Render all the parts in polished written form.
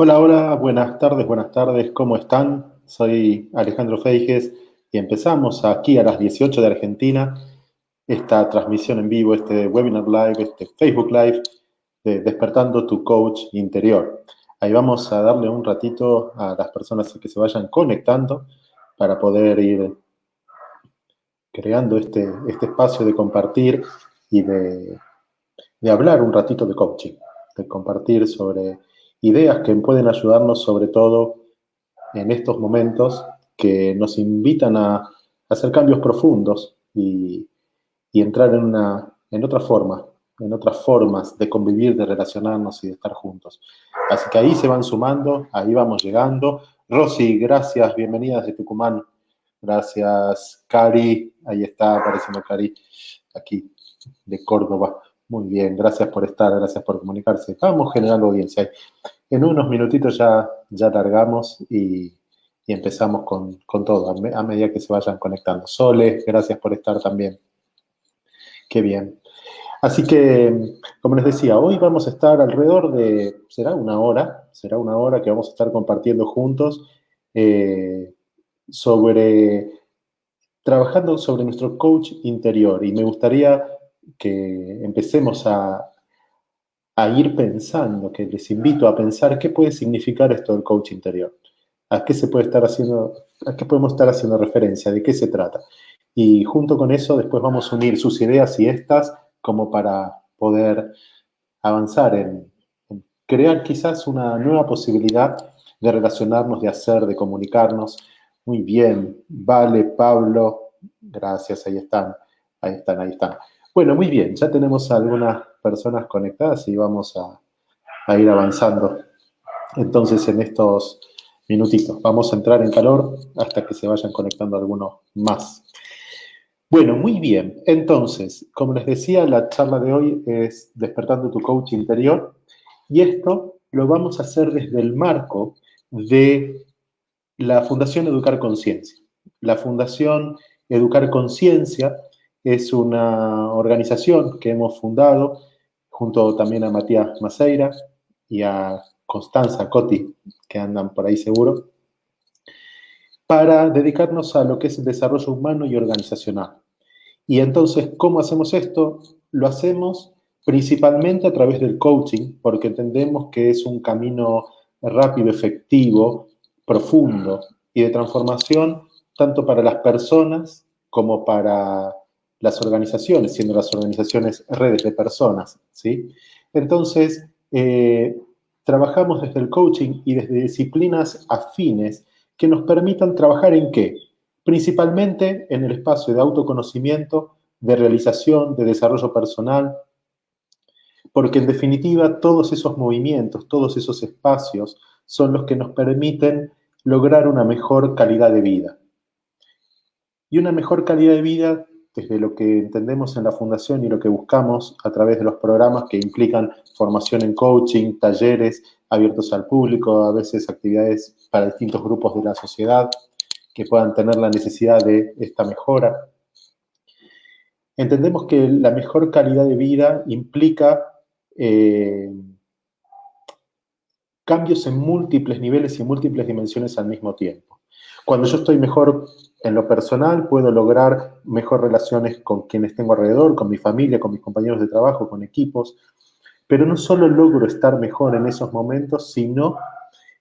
Hola, hola, buenas tardes, ¿cómo están? Soy Alejandro Feijes y empezamos aquí a las 18 de Argentina esta transmisión en vivo, este webinar live, este Facebook Live de Despertando tu Coach Interior. Ahí vamos a darle un ratito a las personas que se vayan conectando para poder ir creando este espacio de compartir y de hablar un ratito de coaching, de compartir sobre ideas que pueden ayudarnos sobre todo en estos momentos que nos invitan a hacer cambios profundos y entrar en otra forma, en otras formas de convivir, de relacionarnos y de estar juntos. Así que ahí se van sumando, ahí vamos llegando. Rosy, gracias, bienvenida desde Tucumán. Gracias, Cari, ahí está apareciendo Cari, aquí de Córdoba. Muy bien, gracias por estar, gracias por comunicarse. Vamos generando audiencia. En unos minutitos ya largamos y empezamos con todo, a medida que se vayan conectando. Sole, gracias por estar también. Qué bien. Así que, como les decía, hoy vamos a estar alrededor de, será una hora que vamos a estar compartiendo juntos eh, sobre, trabajando sobre nuestro coach interior. Y me gustaría que empecemos a ir pensando, que les invito a pensar qué puede significar esto del coach interior, a qué se puede estar haciendo, a qué podemos estar haciendo referencia, de qué se trata. Y junto con eso después vamos a unir sus ideas y estas como para poder avanzar en crear quizás una nueva posibilidad de relacionarnos, de hacer, de comunicarnos. Muy bien, vale, Pablo, gracias, ahí están, ahí están, ahí están. Bueno, muy bien, ya tenemos algunas personas conectadas y vamos a ir avanzando. Entonces, en estos minutitos, vamos a entrar en calor hasta que se vayan conectando algunos más. Bueno, muy bien. Entonces, como les decía, la charla de hoy es Despertando tu Coach Interior y esto lo vamos a hacer desde el marco de la Fundación Educar Conciencia. La Fundación Educar Conciencia es una organización que hemos fundado junto también a Matías Maceira y a Constanza Coti, que andan por ahí seguro, para dedicarnos a lo que es el desarrollo humano y organizacional. Y entonces, ¿cómo hacemos esto? Lo hacemos principalmente a través del coaching, porque entendemos que es un camino rápido, efectivo, profundo y de transformación tanto para las personas como para las organizaciones, siendo las organizaciones redes de personas, ¿sí? Entonces, trabajamos desde el coaching y desde disciplinas afines que nos permitan trabajar en qué? Principalmente en el espacio de autoconocimiento, de realización, de desarrollo personal, porque en definitiva todos esos movimientos, todos esos espacios son los que nos permiten lograr una mejor calidad de vida. Y una mejor calidad de vida, desde lo que entendemos en la Fundación y lo que buscamos a través de los programas que implican formación en coaching, talleres abiertos al público, a veces actividades para distintos grupos de la sociedad que puedan tener la necesidad de esta mejora. Entendemos que la mejor calidad de vida implica eh, cambios en múltiples niveles y múltiples dimensiones al mismo tiempo. Cuando yo estoy mejor en lo personal, puedo lograr mejor relaciones con quienes tengo alrededor, con mi familia, con mis compañeros de trabajo, con equipos, pero no solo logro estar mejor en esos momentos, sino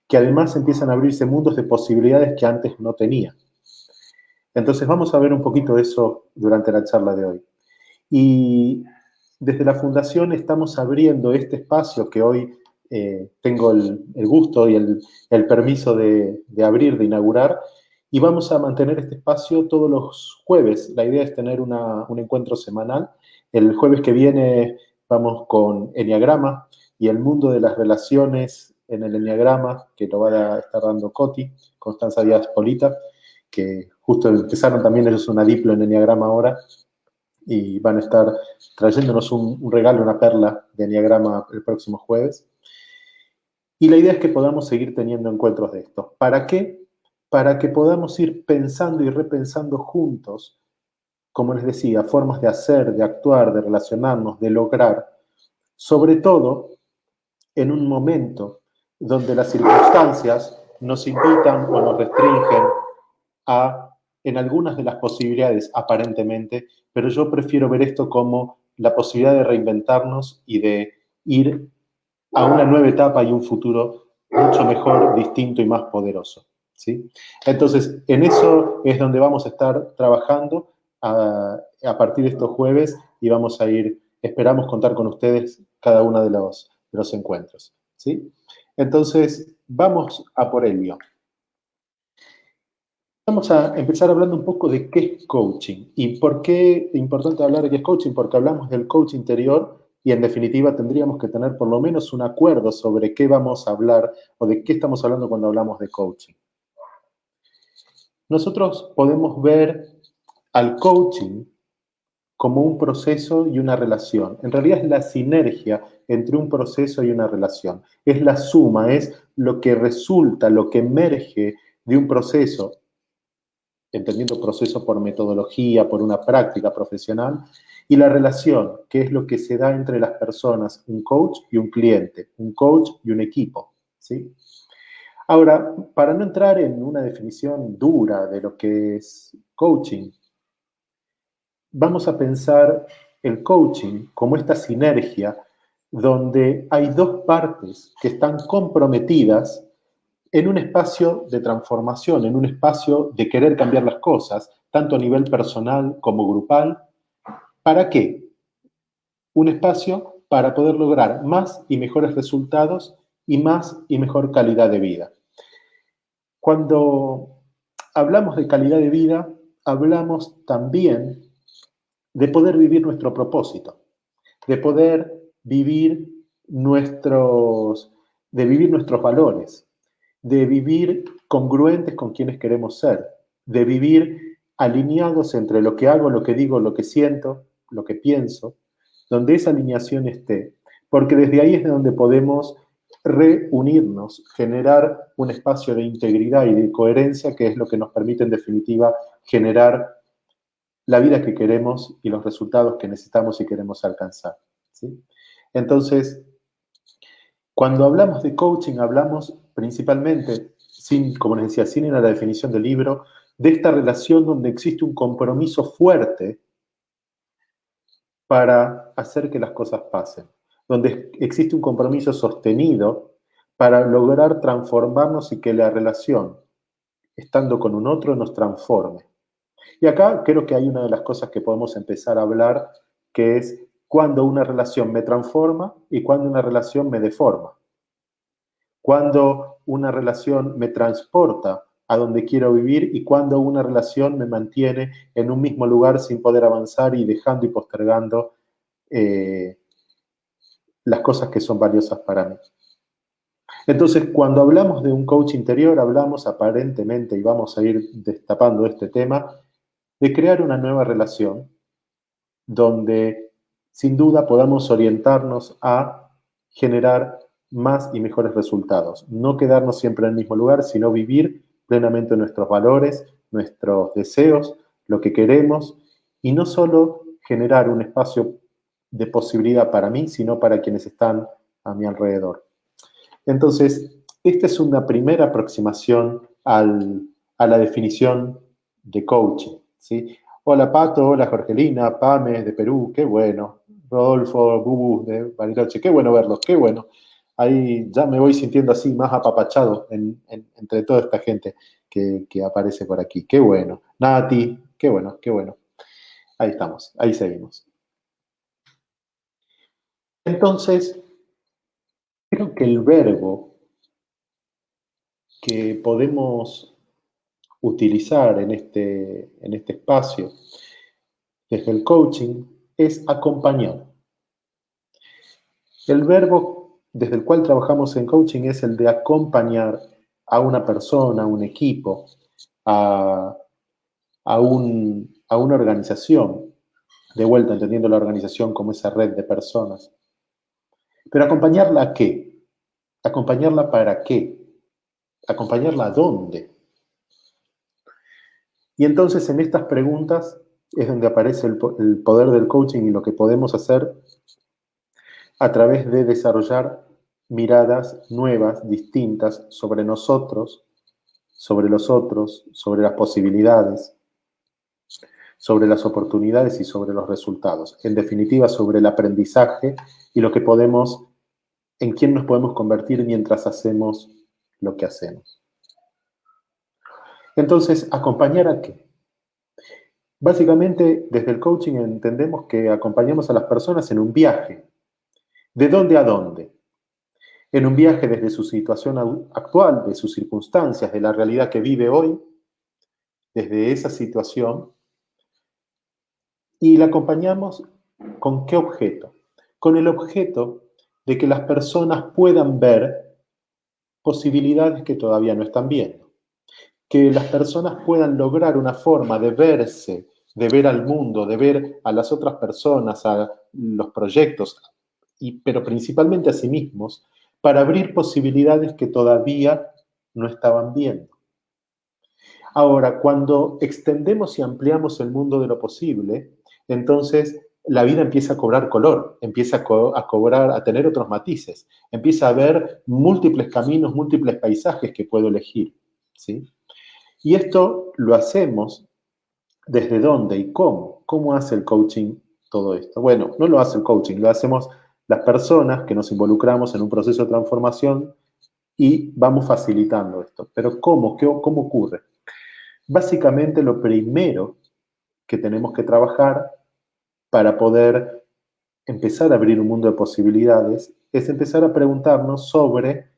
que además empiezan a abrirse mundos de posibilidades que antes no tenía. Entonces vamos a ver un poquito de eso durante la charla de hoy. Y desde la Fundación estamos abriendo este espacio que hoy tengo el gusto y el permiso de abrir, de inaugurar, y vamos a mantener este espacio todos los jueves. La idea es tener un encuentro semanal. El jueves que viene vamos con Enneagrama y el mundo de las relaciones en el Enneagrama, que lo va a estar dando Coti, Constanza Díaz Polita, que justo empezaron también ellos una diplo en Enneagrama ahora, y van a estar trayéndonos un regalo, una perla de Enneagrama el próximo jueves. Y la idea es que podamos seguir teniendo encuentros de estos. ¿Para qué? Para que podamos ir pensando y repensando juntos, como les decía, formas de hacer, de actuar, de relacionarnos, de lograr, sobre todo en un momento donde las circunstancias nos invitan o nos restringen en algunas de las posibilidades, aparentemente, pero yo prefiero ver esto como la posibilidad de reinventarnos y de ir a una nueva etapa y un futuro mucho mejor, distinto y más poderoso. ¿Sí? Entonces, en eso es donde vamos a estar trabajando a partir de estos jueves y vamos a ir, esperamos contar con ustedes cada uno de los encuentros. ¿Sí? Entonces, vamos a por ello. Vamos a empezar hablando un poco de qué es coaching y por qué es importante hablar de qué es coaching, porque hablamos del coach interior y en definitiva tendríamos que tener por lo menos un acuerdo sobre qué vamos a hablar o de qué estamos hablando cuando hablamos de coaching. Nosotros podemos ver al coaching como un proceso y una relación. En realidad es la sinergia entre un proceso y una relación. Es la suma, es lo que resulta, lo que emerge de un proceso, entendiendo proceso por metodología, por una práctica profesional, y la relación, que es lo que se da entre las personas, un coach y un cliente, un coach y un equipo, ¿sí? Ahora, para no entrar en una definición dura de lo que es coaching, vamos a pensar el coaching como esta sinergia donde hay dos partes que están comprometidas en un espacio de transformación, en un espacio de querer cambiar las cosas, tanto a nivel personal como grupal. ¿Para qué? Un espacio para poder lograr más y mejores resultados y más y mejor calidad de vida. Cuando hablamos de calidad de vida, hablamos también de poder vivir nuestro propósito, de poder vivir de vivir nuestros valores, de vivir congruentes con quienes queremos ser, de vivir alineados entre lo que hago, lo que digo, lo que siento, lo que pienso, donde esa alineación esté, porque desde ahí es de donde podemos reunirnos, generar un espacio de integridad y de coherencia que es lo que nos permite en definitiva generar la vida que queremos y los resultados que necesitamos y queremos alcanzar. ¿Sí? Entonces, cuando hablamos de coaching, hablamos principalmente, como les decía, sin ir a la definición del libro, de esta relación donde existe un compromiso fuerte para hacer que las cosas pasen, donde existe un compromiso sostenido para lograr transformarnos y que la relación, estando con un otro, nos transforme. Y acá creo que hay una de las cosas que podemos empezar a hablar, que es cuando una relación me transforma y cuando una relación me deforma. Cuando una relación me transporta a donde quiero vivir y cuando una relación me mantiene en un mismo lugar sin poder avanzar y dejando y postergando las cosas que son valiosas para mí. Entonces, cuando hablamos de un coach interior, hablamos aparentemente, y vamos a ir destapando este tema, de crear una nueva relación donde sin duda podamos orientarnos a generar más y mejores resultados. No quedarnos siempre en el mismo lugar, sino vivir plenamente nuestros valores, nuestros deseos, lo que queremos, y no solo generar un espacio de posibilidad para mí, sino para quienes están a mi alrededor. Entonces, esta es una primera aproximación a la definición de coaching, ¿sí? Hola Pato, hola Jorgelina, Pame de Perú, qué bueno. Rodolfo, Bubu de Bariloche, qué bueno verlos, qué bueno. Ahí ya me voy sintiendo así más apapachado entre toda esta gente que aparece por aquí. Qué bueno. Nati, qué bueno, qué bueno. Ahí estamos, ahí seguimos. Entonces, creo que el verbo que podemos utilizar en este espacio desde el coaching es acompañar. El verbo desde el cual trabajamos en coaching es el de acompañar a una persona, a un equipo, a, a una organización, de vuelta entendiendo la organización como esa red de personas. Pero acompañarla ¿a qué? ¿Acompañarla para qué? ¿Acompañarla a dónde? Y entonces en estas preguntas es donde aparece el poder del coaching y lo que podemos hacer a través de desarrollar miradas nuevas, distintas sobre nosotros, sobre los otros, sobre las posibilidades, sobre las oportunidades y sobre los resultados. En definitiva, sobre el aprendizaje y lo que podemos, en quién nos podemos convertir mientras hacemos lo que hacemos. Entonces, ¿acompañar a qué? Básicamente, desde el coaching entendemos que acompañamos a las personas en un viaje. ¿De dónde a dónde? En un viaje desde su situación actual, de sus circunstancias, de la realidad que vive hoy, desde esa situación, y la acompañamos ¿con qué objeto? Con el objeto de que las personas puedan ver posibilidades que todavía no están viendo. Que las personas puedan lograr una forma de verse, de ver al mundo, de ver a las otras personas, a los proyectos, pero principalmente a sí mismos, para abrir posibilidades que todavía no estaban viendo. Ahora, cuando extendemos y ampliamos el mundo de lo posible, entonces la vida empieza a cobrar color, empieza a cobrar, a tener otros matices, empieza a haber múltiples caminos, múltiples paisajes que puedo elegir, ¿sí? Y esto lo hacemos ¿desde dónde y cómo? ¿Cómo hace el coaching todo esto? Bueno, no lo hace el coaching, lo hacemos las personas que nos involucramos en un proceso de transformación y vamos facilitando esto. Pero ¿cómo? ¿Cómo ocurre? Básicamente lo primero que tenemos que trabajar para poder empezar a abrir un mundo de posibilidades es empezar a preguntarnos sobre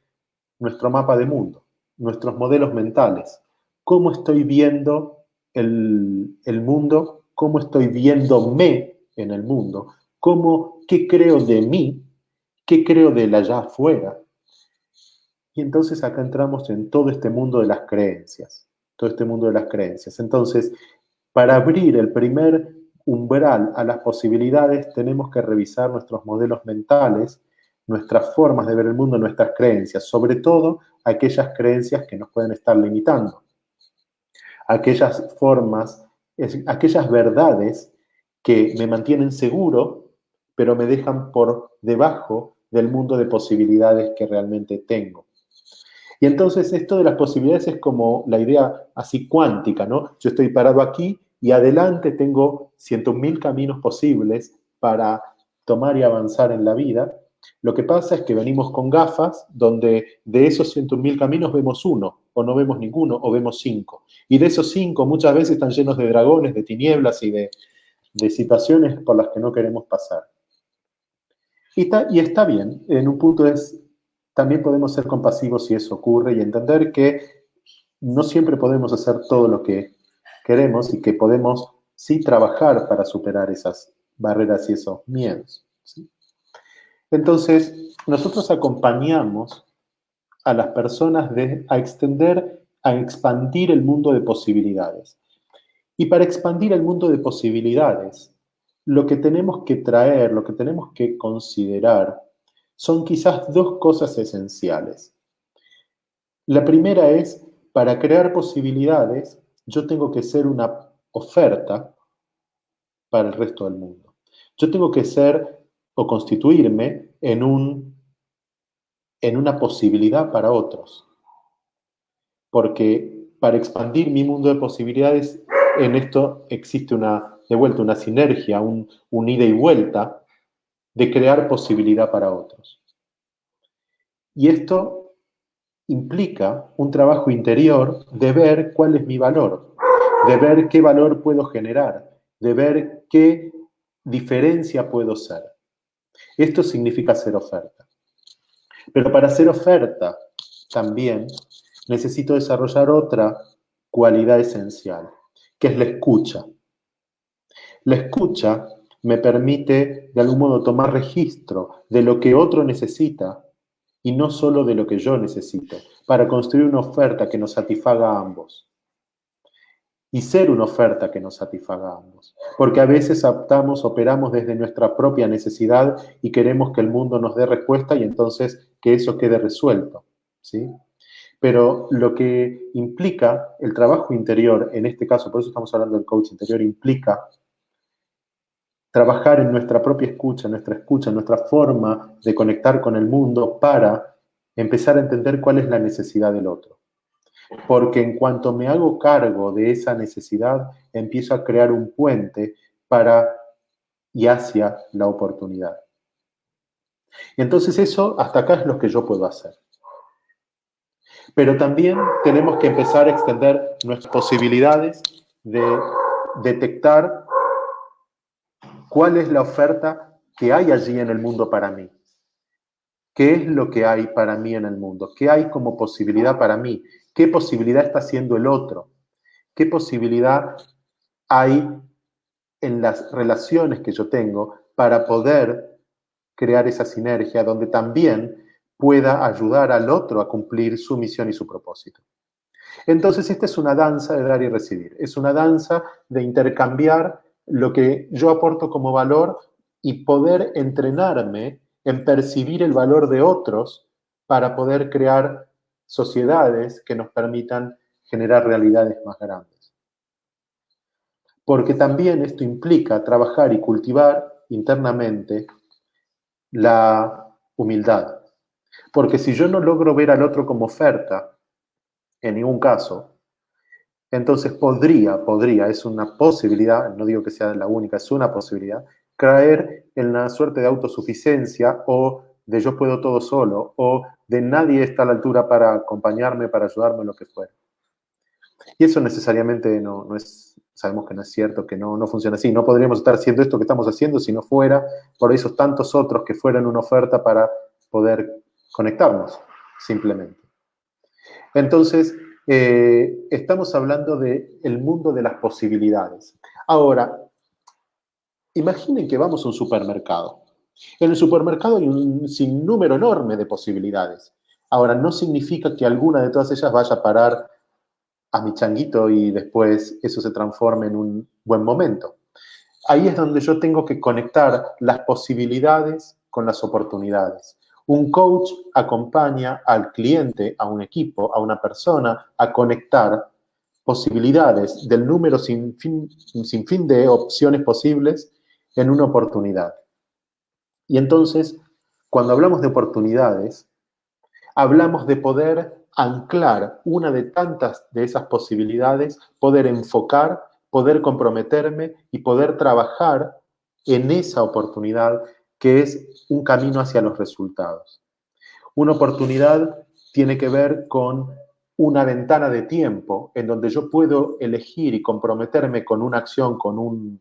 nuestro mapa de mundo, nuestros modelos mentales. ¿Cómo estoy viendo el mundo? ¿Cómo estoy viéndome en el mundo? ¿Qué creo de mí? ¿Qué creo del allá afuera? Y entonces acá entramos en todo este mundo de las creencias, todo este mundo de las creencias. Entonces, para abrir el primer umbral a las posibilidades, tenemos que revisar nuestros modelos mentales, nuestras formas de ver el mundo, nuestras creencias, sobre todo aquellas creencias que nos pueden estar limitando, aquellas formas, aquellas verdades que me mantienen seguro, pero me dejan por debajo del mundo de posibilidades que realmente tengo. Y entonces esto de las posibilidades es como la idea así cuántica, ¿no? Yo estoy parado aquí y adelante tengo 100.000 caminos posibles para tomar y avanzar en la vida. Lo que pasa es que venimos con gafas donde de esos 100.000 caminos vemos uno, o no vemos ninguno, o vemos 5. Y de esos 5 muchas veces están llenos de dragones, de tinieblas y de situaciones por las que no queremos pasar. Y está bien, en un punto también podemos ser compasivos si eso ocurre y entender que no siempre podemos hacer todo lo que queremos y que podemos sí trabajar para superar esas barreras y esos miedos, ¿sí? Entonces, nosotros acompañamos a las personas a extender, a expandir el mundo de posibilidades. Y para expandir el mundo de posibilidades, lo que tenemos que traer, lo que tenemos que considerar, son quizás dos cosas esenciales. La primera es, para crear posibilidades, yo tengo que ser una oferta para el resto del mundo. Yo tengo que ser o constituirme en una posibilidad para otros. Porque para expandir mi mundo de posibilidades, en esto existe de vuelta, una sinergia, un ida y vuelta de crear posibilidad para otros. Y esto implica un trabajo interior de ver cuál es mi valor, de ver qué valor puedo generar, de ver qué diferencia puedo ser. Esto significa ser oferta. Pero para ser oferta también necesito desarrollar otra cualidad esencial, que es la escucha. La escucha me permite, de algún modo, tomar registro de lo que otro necesita y no solo de lo que yo necesito, para construir una oferta que nos satisfaga a ambos. Y ser una oferta que nos satisfaga a ambos. Porque a veces operamos desde nuestra propia necesidad y queremos que el mundo nos dé respuesta y entonces que eso quede resuelto, ¿sí? Pero lo que implica el trabajo interior, en este caso, por eso estamos hablando del coach interior, implica trabajar en nuestra propia escucha, nuestra forma de conectar con el mundo para empezar a entender cuál es la necesidad del otro. Porque en cuanto me hago cargo de esa necesidad, empiezo a crear un puente para y hacia la oportunidad. Y entonces eso, hasta acá es lo que yo puedo hacer. Pero también tenemos que empezar a extender nuestras posibilidades de detectar cuál es la oferta que hay allí en el mundo para mí. ¿Qué es lo que hay para mí en el mundo? ¿Qué hay como posibilidad para mí? ¿Qué posibilidad está haciendo el otro? ¿Qué posibilidad hay en las relaciones que yo tengo para poder crear esa sinergia donde también pueda ayudar al otro a cumplir su misión y su propósito? Entonces, esta es una danza de dar y recibir. Es una danza de intercambiar lo que yo aporto como valor y poder entrenarme en percibir el valor de otros para poder crear sociedades que nos permitan generar realidades más grandes. Porque también esto implica trabajar y cultivar internamente la humildad. Porque si yo no logro ver al otro como oferta, en ningún caso, entonces podría, es una posibilidad, no digo que sea la única, es una posibilidad, caer en una suerte de autosuficiencia o de yo puedo todo solo o de nadie está a la altura para acompañarme, para ayudarme, lo que fuera. Y eso necesariamente no es, sabemos que no es cierto, que no funciona así. No podríamos estar haciendo esto que estamos haciendo si no fuera por esos tantos otros que fueran una oferta para poder conectarnos, simplemente. Entonces, estamos hablando del mundo de las posibilidades. Ahora, imaginen que vamos a un supermercado. En el supermercado hay un sinnúmero enorme de posibilidades. Ahora, no significa que alguna de todas ellas vaya a parar a mi changuito y después eso se transforme en un buen momento. Ahí es donde yo tengo que conectar las posibilidades con las oportunidades. Un coach acompaña al cliente, a un equipo, a una persona, a conectar posibilidades del número sin fin de opciones posibles en una oportunidad. Y entonces, cuando hablamos de oportunidades, hablamos de poder anclar una de tantas de esas posibilidades, poder enfocar, poder comprometerme y poder trabajar en esa oportunidad que es un camino hacia los resultados. Una oportunidad tiene que ver con una ventana de tiempo en donde yo puedo elegir y comprometerme con una acción, con un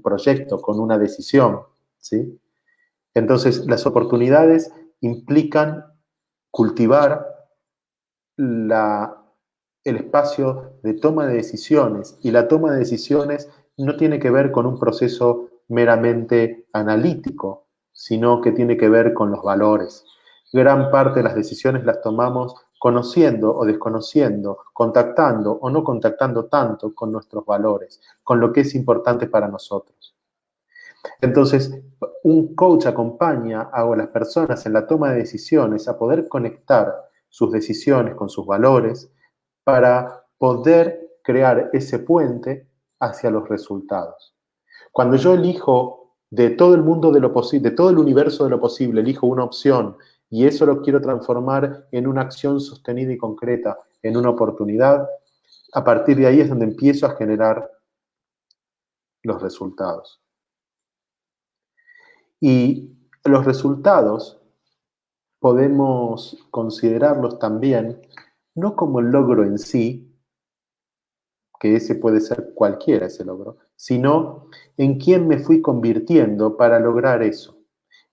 proyecto, con una decisión, ¿sí? Entonces, las oportunidades implican cultivar el espacio de toma de decisiones, y la toma de decisiones no tiene que ver con un proceso meramente analítico, sino que tiene que ver con los valores. Gran parte de las decisiones las tomamos conociendo o desconociendo, contactando o no contactando tanto con nuestros valores, con lo que es importante para nosotros. Entonces, un coach acompaña a las personas en la toma de decisiones a poder conectar sus decisiones con sus valores para poder crear ese puente hacia los resultados. Cuando yo elijo de todo el mundo de lo posible, de todo el universo de lo posible, elijo una opción y eso lo quiero transformar en una acción sostenida y concreta, en una oportunidad, a partir de ahí es donde empiezo a generar los resultados. Y los resultados podemos considerarlos también no como el logro en sí, que ese puede ser cualquiera ese logro, sino en quién me fui convirtiendo para lograr eso,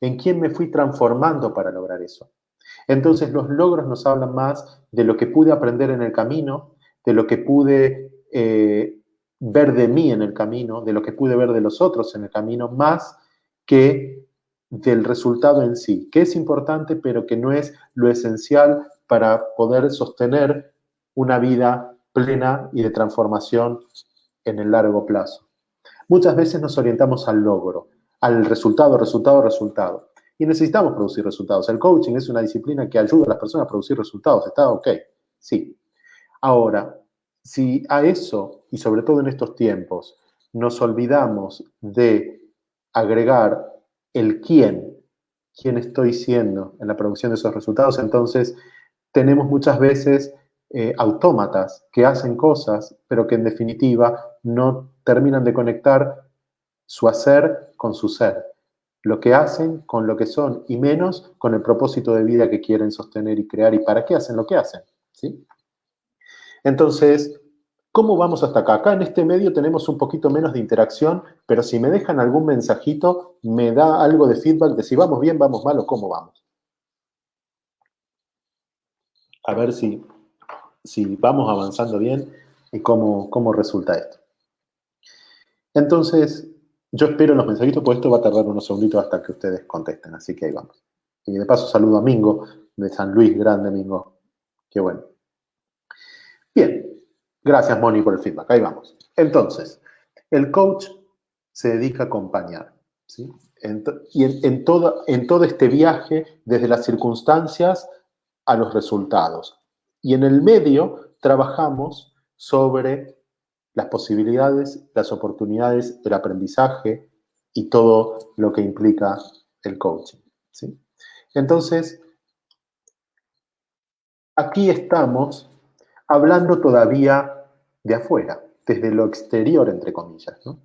en quién me fui transformando para lograr eso. Entonces los logros nos hablan más de lo que pude aprender en el camino, de lo que pude ver de mí en el camino, de lo que pude ver de los otros en el camino, más que del resultado en sí, que es importante, pero que no es lo esencial para poder sostener una vida plena y de transformación en el largo plazo. Muchas veces nos orientamos al logro, al resultado, resultado, resultado. Y necesitamos producir resultados. El coaching es una disciplina que ayuda a las personas a producir resultados. ¿Está ok? Sí. Ahora, si a eso, y sobre todo en estos tiempos, nos olvidamos de agregar el quién estoy siendo en la producción de esos resultados, entonces tenemos muchas veces autómatas que hacen cosas, pero que en definitiva no terminan de conectar su hacer con su ser. Lo que hacen con lo que son y menos con el propósito de vida que quieren sostener y crear y para qué hacen lo que hacen. ¿Sí? Entonces, ¿cómo vamos hasta acá? Acá en este medio tenemos un poquito menos de interacción, pero si me dejan algún mensajito, me da algo de feedback de si vamos bien, vamos mal o cómo vamos. A ver si vamos avanzando bien y cómo resulta esto. Entonces, yo espero los mensajitos, porque esto va a tardar unos segunditos hasta que ustedes contesten, así que ahí vamos. Y de paso saludo a Mingo, de San Luis, grande Mingo. Qué bueno. Bien, gracias Moni por el feedback, ahí vamos. Entonces, el coach se dedica a acompañar, ¿sí? En todo este viaje, desde las circunstancias a los resultados. Y en el medio trabajamos sobre las posibilidades, las oportunidades, el aprendizaje y todo lo que implica el coaching, ¿sí? Entonces, aquí estamos hablando todavía de afuera, desde lo exterior, entre comillas, ¿no?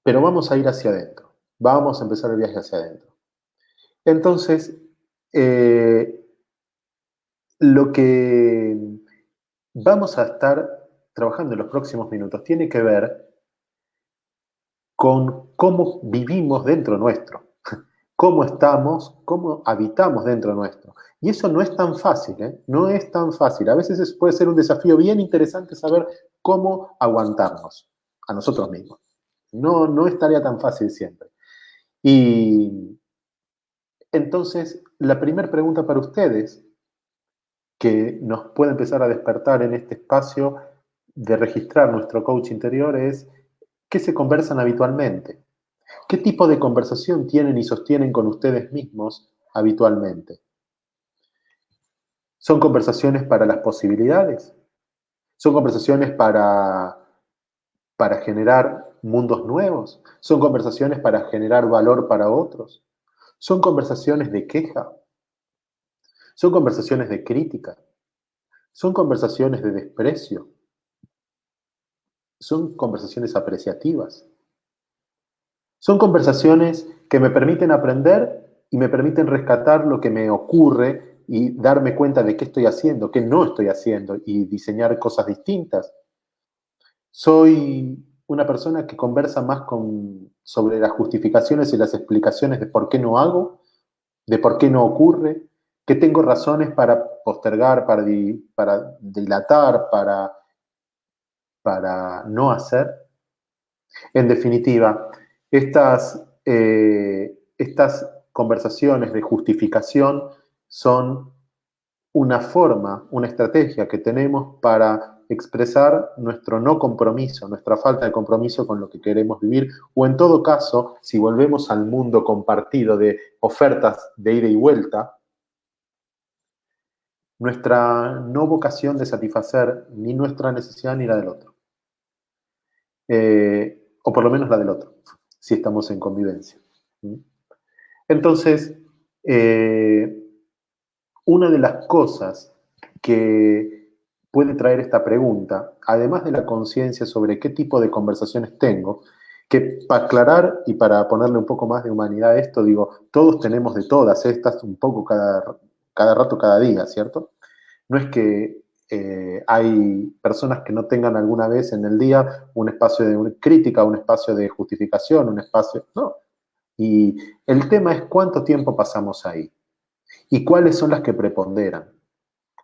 Pero vamos a ir hacia adentro, vamos a empezar el viaje hacia adentro. Entonces, lo que vamos a estar trabajando en los próximos minutos tiene que ver con cómo vivimos dentro nuestro, cómo estamos, cómo habitamos dentro nuestro. Y eso no es tan fácil, ¿eh? No es tan fácil. A veces puede ser un desafío bien interesante saber cómo aguantarnos a nosotros mismos. No es tarea tan fácil siempre. Y entonces, la primera pregunta para ustedes, que nos puede empezar a despertar en este espacio de registrar nuestro coach interior, es ¿qué se conversan habitualmente? ¿Qué tipo de conversación tienen y sostienen con ustedes mismos habitualmente? ¿Son conversaciones para las posibilidades? ¿Son conversaciones para generar mundos nuevos? ¿Son conversaciones para generar valor para otros? ¿Son conversaciones de queja? ¿Son conversaciones de crítica? ¿Son conversaciones de desprecio? ¿Son conversaciones apreciativas? Son conversaciones que me permiten aprender y me permiten rescatar lo que me ocurre y darme cuenta de qué estoy haciendo, qué no estoy haciendo y diseñar cosas distintas. Soy una persona que conversa más sobre las justificaciones y las explicaciones de por qué no hago, de por qué no ocurre, que tengo razones para postergar, para dilatar, para no hacer. En definitiva, estas conversaciones de justificación son una forma, una estrategia que tenemos para expresar nuestro no compromiso, nuestra falta de compromiso con lo que queremos vivir, o en todo caso, si volvemos al mundo compartido de ofertas de ida y vuelta, nuestra no vocación de satisfacer ni nuestra necesidad ni la del otro. O por lo menos la del otro, si estamos en convivencia. Entonces, una de las cosas que puede traer esta pregunta, además de la conciencia sobre qué tipo de conversaciones tengo, que para aclarar y para ponerle un poco más de humanidad a esto, digo, todos tenemos de todas estas un poco cada rato, cada día, ¿cierto? No es que hay personas que no tengan alguna vez en el día un espacio de crítica, un espacio de justificación, un espacio... No. Y el tema es cuánto tiempo pasamos ahí y cuáles son las que preponderan.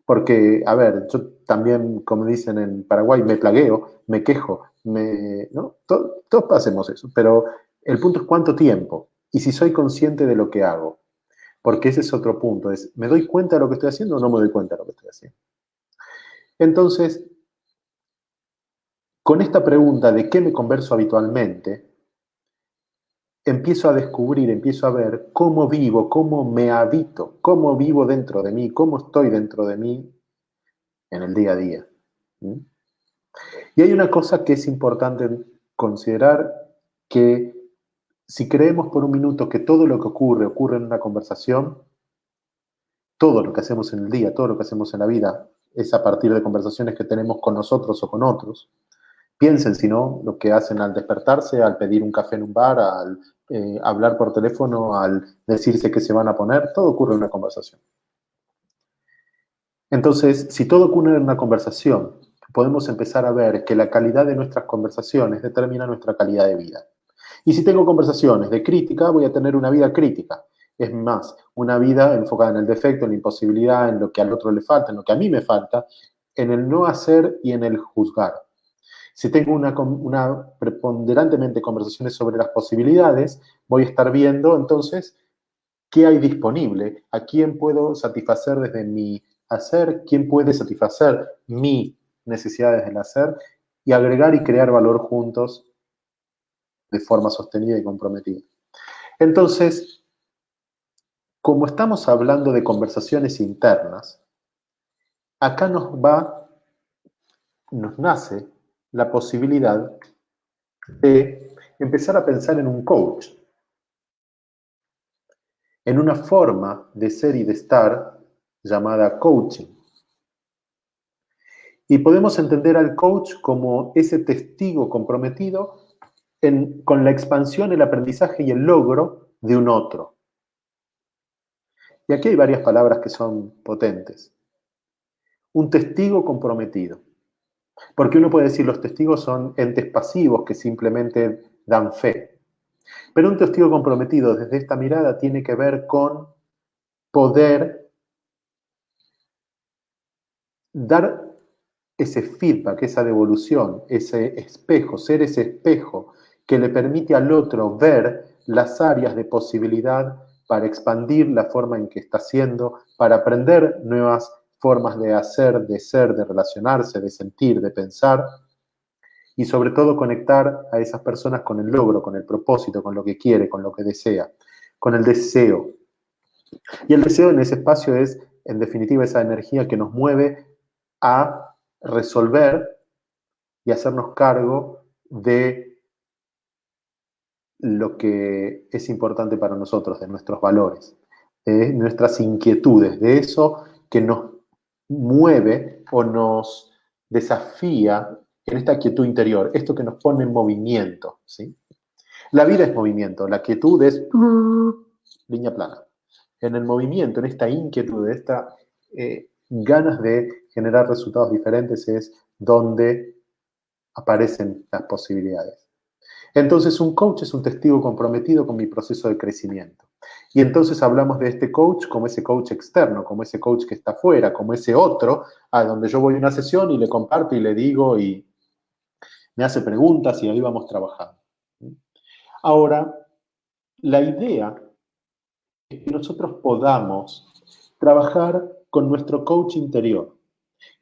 Porque, a ver, yo también, como dicen en Paraguay, me plagueo, me quejo, ¿no? Todos hacemos eso, pero el punto es cuánto tiempo y si soy consciente de lo que hago. Porque ese es otro punto, es, ¿me doy cuenta de lo que estoy haciendo o no me doy cuenta de lo que estoy haciendo? Entonces, con esta pregunta de qué me converso habitualmente, empiezo a descubrir, empiezo a ver cómo vivo, cómo me habito, cómo vivo dentro de mí, cómo estoy dentro de mí en el día a día. ¿Mm? Y hay una cosa que es importante considerar, que si creemos por un minuto que todo lo que ocurre en una conversación, todo lo que hacemos en el día, todo lo que hacemos en la vida, es a partir de conversaciones que tenemos con nosotros o con otros. Piensen, si no, lo que hacen al despertarse, al pedir un café en un bar, al hablar por teléfono, al decirse que se van a poner, todo ocurre en una conversación. Entonces, si todo ocurre en una conversación, podemos empezar a ver que la calidad de nuestras conversaciones determina nuestra calidad de vida. Y si tengo conversaciones de crítica, voy a tener una vida crítica. Es más, una vida enfocada en el defecto, en la imposibilidad, en lo que al otro le falta, en lo que a mí me falta, en el no hacer y en el juzgar. Si tengo una preponderantemente conversaciones sobre las posibilidades, voy a estar viendo entonces qué hay disponible, a quién puedo satisfacer desde mi hacer, quién puede satisfacer mis necesidades del hacer y agregar y crear valor juntos de forma sostenida y comprometida. Entonces, como estamos hablando de conversaciones internas, acá nos nace la posibilidad de empezar a pensar en un coach, en una forma de ser y de estar llamada coaching. Y podemos entender al coach como ese testigo comprometido con la expansión, el aprendizaje y el logro de un otro. Y aquí hay varias palabras que son potentes. Un testigo comprometido. Porque uno puede decir los testigos son entes pasivos que simplemente dan fe. Pero un testigo comprometido desde esta mirada tiene que ver con poder dar ese feedback, esa devolución, ese espejo, ser ese espejo que le permite al otro ver las áreas de posibilidad para expandir la forma en que está haciendo, para aprender nuevas formas de hacer, de ser, de relacionarse, de sentir, de pensar y sobre todo conectar a esas personas con el logro, con el propósito, con lo que quiere, con lo que desea, con el deseo. Y el deseo en ese espacio es, en definitiva, esa energía que nos mueve a resolver y hacernos cargo de lo que es importante para nosotros, de nuestros valores, de nuestras inquietudes, de eso que nos mueve o nos desafía en esta quietud interior, esto que nos pone en movimiento, ¿sí? La vida es movimiento, la quietud es línea plana. En el movimiento, en esta inquietud, en esta ganas de generar resultados diferentes es donde aparecen las posibilidades. Entonces, un coach es un testigo comprometido con mi proceso de crecimiento. Y entonces hablamos de este coach como ese coach externo, como ese coach que está afuera, como ese otro, a donde yo voy a una sesión y le comparto y le digo y me hace preguntas y ahí vamos trabajando. Ahora, la idea es que nosotros podamos trabajar con nuestro coach interior.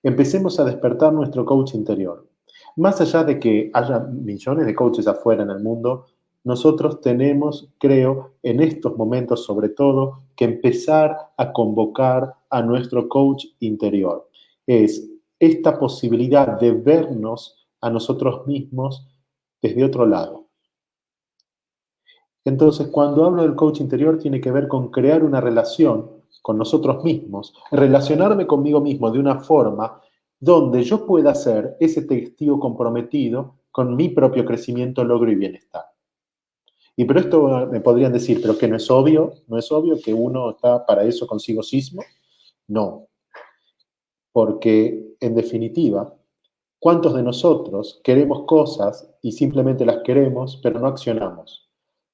Empecemos a despertar nuestro coach interior. Más allá de que haya millones de coaches afuera en el mundo, nosotros tenemos, creo, en estos momentos sobre todo, que empezar a convocar a nuestro coach interior. Es esta posibilidad de vernos a nosotros mismos desde otro lado. Entonces, cuando hablo del coach interior, tiene que ver con crear una relación con nosotros mismos, relacionarme conmigo mismo de una forma donde yo pueda ser ese testigo comprometido con mi propio crecimiento, logro y bienestar. Y pero esto me podrían decir, pero que no es obvio que uno está para eso consigo mismo. No, porque en definitiva, ¿cuántos de nosotros queremos cosas y simplemente las queremos, pero no accionamos?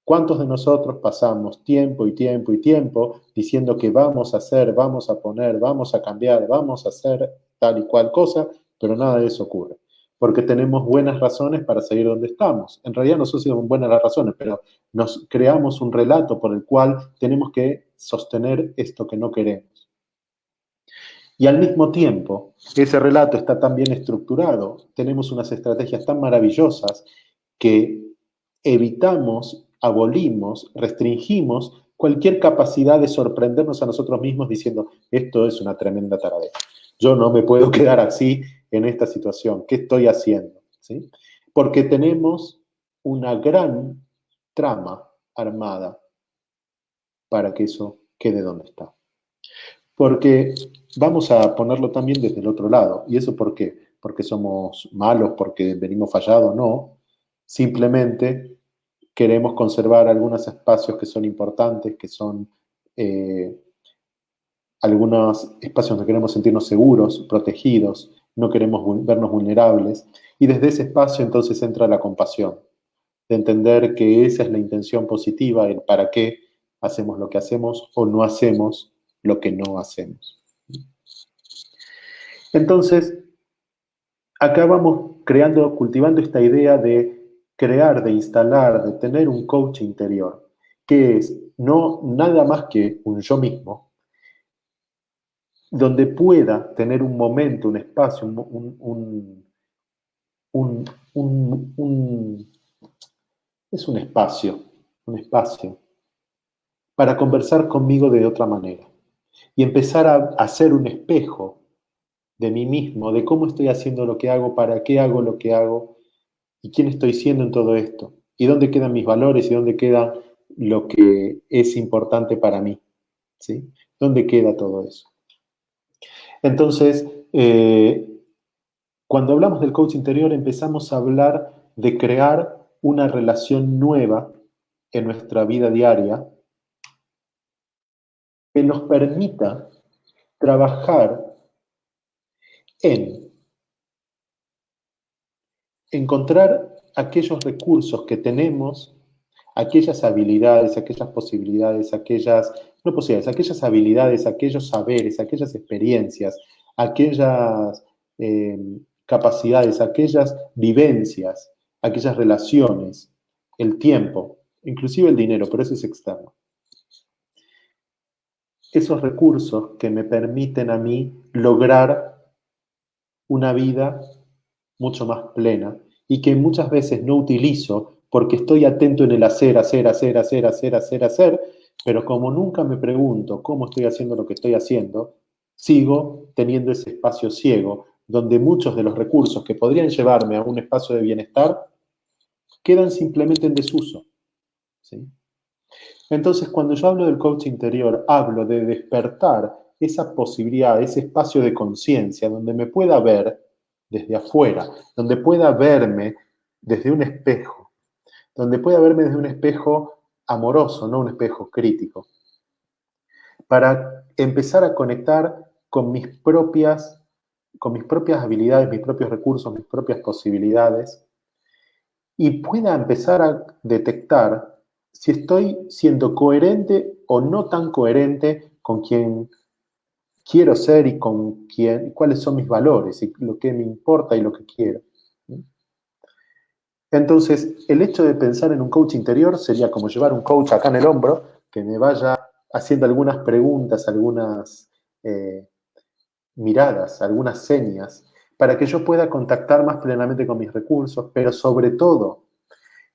¿Cuántos de nosotros pasamos tiempo y tiempo y tiempo diciendo que vamos a hacer, vamos a poner, vamos a cambiar, vamos a hacer tal y cual cosa, pero nada de eso ocurre? Porque tenemos buenas razones para seguir donde estamos. En realidad no son buenas las razones, pero nos creamos un relato por el cual tenemos que sostener esto que no queremos. Y al mismo tiempo, ese relato está tan bien estructurado, tenemos unas estrategias tan maravillosas que evitamos, abolimos, restringimos cualquier capacidad de sorprendernos a nosotros mismos diciendo, esto es una tremenda taradez. Yo no me puedo quedar así en esta situación. ¿Qué estoy haciendo? ¿Sí? Porque tenemos una gran trama armada para que eso quede donde está. Porque vamos a ponerlo también desde el otro lado. ¿Y eso por qué? Porque somos malos, porque venimos fallados, no. Simplemente queremos conservar algunos espacios que son importantes, que son algunos espacios donde queremos sentirnos seguros, protegidos, no queremos vernos vulnerables. Y desde ese espacio entonces entra la compasión, de entender que esa es la intención positiva, el para qué hacemos lo que hacemos o no hacemos lo que no hacemos. Entonces, acá vamos creando, cultivando esta idea de crear, de instalar, de tener un coach interior, que es no nada más que un yo mismo, donde pueda tener un momento, un espacio, un, es un espacio para conversar conmigo de otra manera y empezar a hacer un espejo de mí mismo, de cómo estoy haciendo lo que hago, para qué hago lo que hago y quién estoy siendo en todo esto y dónde quedan mis valores y dónde queda lo que es importante para mí, ¿sí? ¿Dónde queda todo eso? Entonces, cuando hablamos del coach interior empezamos a hablar de crear una relación nueva en nuestra vida diaria que nos permita trabajar en encontrar aquellos recursos que tenemos, aquellas habilidades, aquellas posibilidades, no posibilidades, aquellas habilidades, aquellos saberes, aquellas experiencias, aquellas capacidades, aquellas vivencias, aquellas relaciones, el tiempo, inclusive el dinero, pero eso es externo. Esos recursos que me permiten a mí lograr una vida mucho más plena y que muchas veces no utilizo porque estoy atento en el hacer, pero como nunca me pregunto cómo estoy haciendo lo que estoy haciendo, sigo teniendo ese espacio ciego donde muchos de los recursos que podrían llevarme a un espacio de bienestar quedan simplemente en desuso, ¿sí? Entonces, cuando yo hablo del coach interior, hablo de despertar esa posibilidad, ese espacio de conciencia donde me pueda ver desde afuera, donde pueda verme desde un espejo, donde pueda verme desde un espejo amoroso, no un espejo crítico, para empezar a conectar con mis propias habilidades, mis propios recursos, mis propias posibilidades, y pueda empezar a detectar si estoy siendo coherente o no tan coherente con quien quiero ser y con cuáles son mis valores y lo que me importa y lo que quiero. Entonces, el hecho de pensar en un coach interior sería como llevar un coach acá en el hombro que me vaya haciendo algunas preguntas, algunas miradas, algunas señas, para que yo pueda contactar más plenamente con mis recursos, pero sobre todo